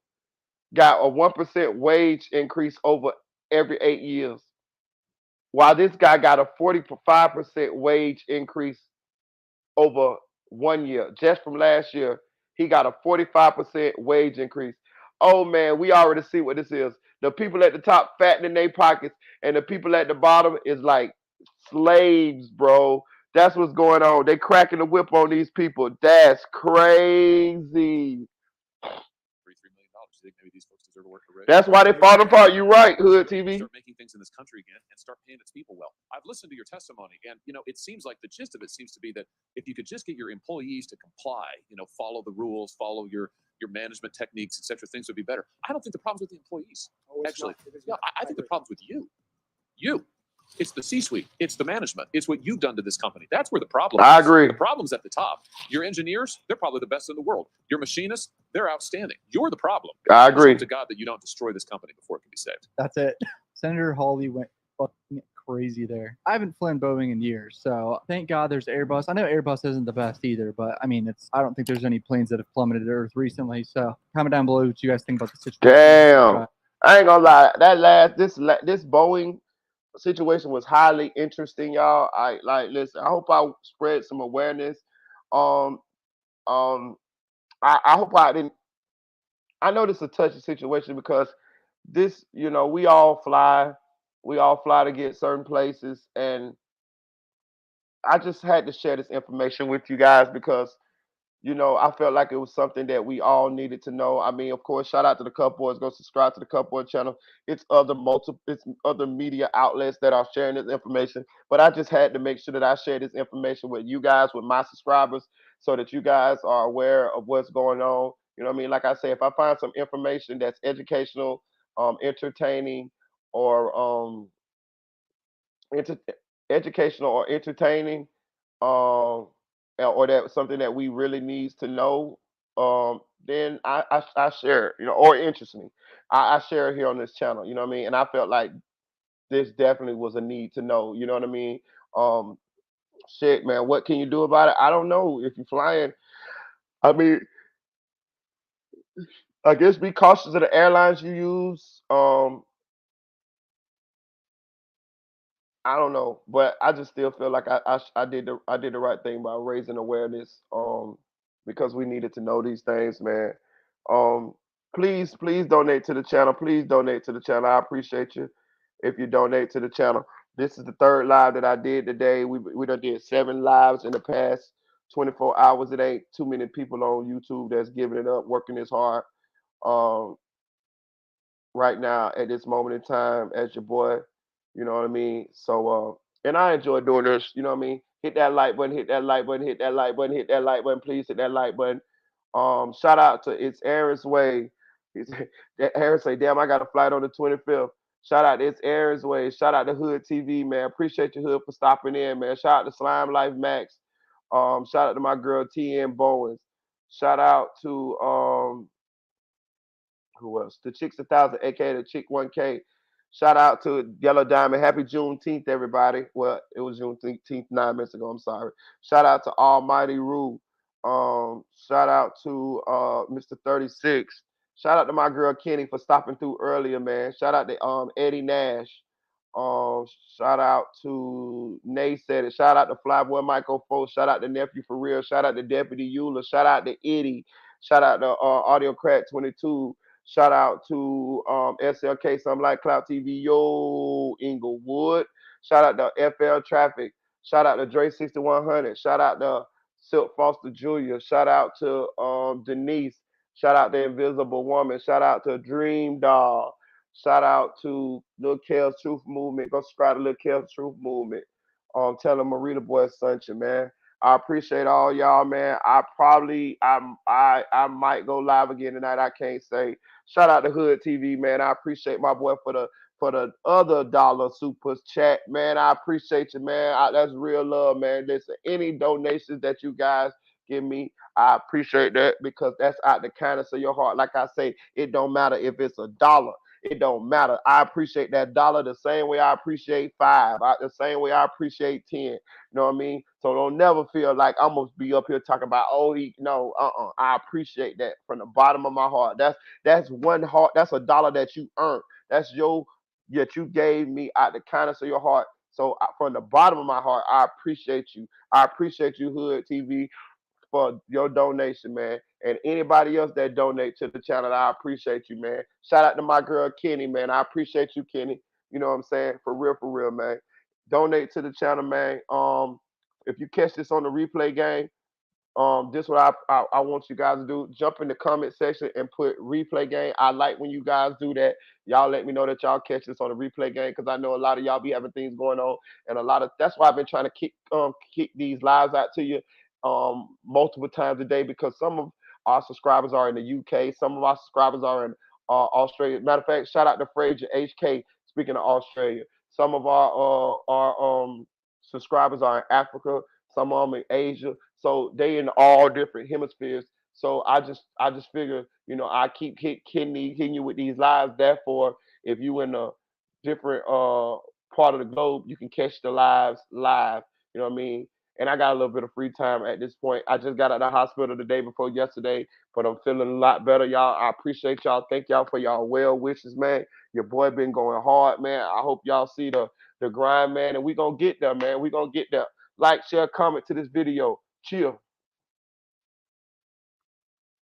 got a 1% wage increase over every 8 years. While this guy got a 45% wage increase over 1 year. Just from last year, he got a 45% wage increase. Oh man, we already see what this is. The people at the top fattening their pockets, and the people at the bottom is like slaves, bro. That's what's going on. They cracking the whip on these people. That's crazy. $33 million. You think maybe these folks deserve to work already? That's why they fall apart. You're right, Hood TV. Start making things in this country again and start paying its people well. I've listened to your testimony, and it seems like the gist of it seems to be that if you could just get your employees to comply, follow the rules, follow your management techniques, etc., things would be better. I don't think the problem's with the employees. Actually, I think the problem's with you. It's the C-suite. It's the management. It's what you've done to this company. That's where the problem is. I agree. The problem's at the top. Your engineers, they're probably the best in the world. Your machinists, they're outstanding. You're the problem. I agree. Hope to God that you don't destroy this company before it can be saved. That's it. Senator Hawley went fucking crazy there. I haven't flown Boeing in years, so thank God there's Airbus. I know Airbus isn't the best either, but I mean, I don't think there's any planes that have plummeted to Earth recently. So comment down below what you guys think about the situation. Damn. I ain't gonna lie. This Boeing situation was highly interesting, y'all. Listen, I hope I spread some awareness. I hope I didn't. I know this is a touchy situation because this, we all fly to get certain places, and I just had to share this information with you guys because I felt like it was something that we all needed to know. I mean, of course, shout out to the Cup Boys. Go subscribe to the Cup Boy channel. It's other media outlets that are sharing this information. But I just had to make sure that I share this information with you guys, with my subscribers, so that you guys are aware of what's going on. You know what I mean? Like I say, if I find some information that's educational, entertaining, or educational or entertaining, or that something that we really needs to know, then I share it, or it interests me. I share it here on this channel, you know what I mean? And I felt like this definitely was a need to know, you know what I mean? Shit, man, what can you do about it? I don't know. If you're flying, I mean, I guess be cautious of the airlines you use. I don't know, but I just still feel like I did the right thing by raising awareness. Because we needed to know these things, man. Um, please donate to the channel. Please donate to the channel. I appreciate you if you donate to the channel. This is the third live that I did today. We done did 7 lives in the past 24 hours. It ain't too many people on YouTube that's giving it up, working this hard. Um, right now at this moment in time as your boy. You know what I mean? So and I enjoy doing this, you know what I mean? Hit that like button, hit that like button, hit that like button, hit that like button, please hit that like button. Shout out to It's Aaron's Way. He's, that Aaron say, damn, I got a flight on the 25th. Shout out to It's Aaron's Way. Shout out to Hood TV, man. Appreciate your Hood for stopping in, man. Shout out to Slime Life Max. Shout out to my girl TN Bowens. Shout out to who else? The Chicks 1000, aka the Chick 1K. Shout out to Yellow Diamond. Happy Juneteenth, everybody. Well, it was Juneteenth 9 minutes ago. I'm sorry. Shout out to Almighty Rue. Shout out to Mr. 36. Shout out to my girl Kenny for stopping through earlier, man. Shout out to Eddie Nash. Um, Shout out to Nay said it. Shout out to Flyboy Michael Foe. Shout out to Nephew for real. Shout out to Deputy Eula. Shout out to Eddie. Shout out to Audio Crack 22. Shout out to SLK, something like Cloud TV, yo, Inglewood. Shout out to FL Traffic. Shout out to Dre 6100. Shout out to Silk Foster Jr. Shout out to Denise. Shout out to Invisible Woman. Shout out to Dream Doll. Shout out to Lil Kel's Truth Movement. Go subscribe to Lil Kel's Truth Movement. Tell him Marita Boy Sunshine, man. I appreciate all y'all, man. I might go live again tonight. I can't say. Shout out to Hood TV, man. I appreciate my boy for the other dollar super chat, man. I appreciate you, man. That's real love, man. Listen, any donations that you guys give me, I appreciate that because that's out the kindness of your heart. Like I say, it don't matter if it's a dollar. It don't matter. I appreciate that dollar the same way I appreciate 5. The same way I appreciate 10. You know what I mean? So don't never feel like I'm gonna be up here talking about no, I appreciate that from the bottom of my heart. That's one heart. That's a dollar that you earned. That's that you gave me out the kindness of your heart. So from the bottom of my heart, I appreciate you. I appreciate you, Hood TV, for your donation, man. And anybody else that donate to the channel, I appreciate you, man. Shout out to my girl Kenny, man. I appreciate you, Kenny. You know what I'm saying? For real, man. Donate to the channel, man. If you catch this on the replay game, this what I want you guys to do. Jump in the comment section and put replay game. I like when you guys do that. Y'all let me know that y'all catch this on the replay game because I know a lot of y'all be having things going on, and that's why I've been trying to kick these lives out to you multiple times a day because some of our subscribers are in the UK, some of our subscribers are in Australia. Matter of fact, shout out to Fraser HK. Speaking of Australia, some of our subscribers are in Africa, some of them in Asia. So they in all different hemispheres. So I just figure, I keep hitting you with these lives. Therefore, if you in a different part of the globe, you can catch the lives live. You know what I mean? And I got a little bit of free time at this point. I just got out of the hospital the day before yesterday, but I'm feeling a lot better, y'all. I appreciate y'all. Thank y'all for y'all well wishes, man. Your boy been going hard, man. I hope y'all see the grind, man, and we gonna get there, man. We gonna get there. Like, share, comment to this video. Chill.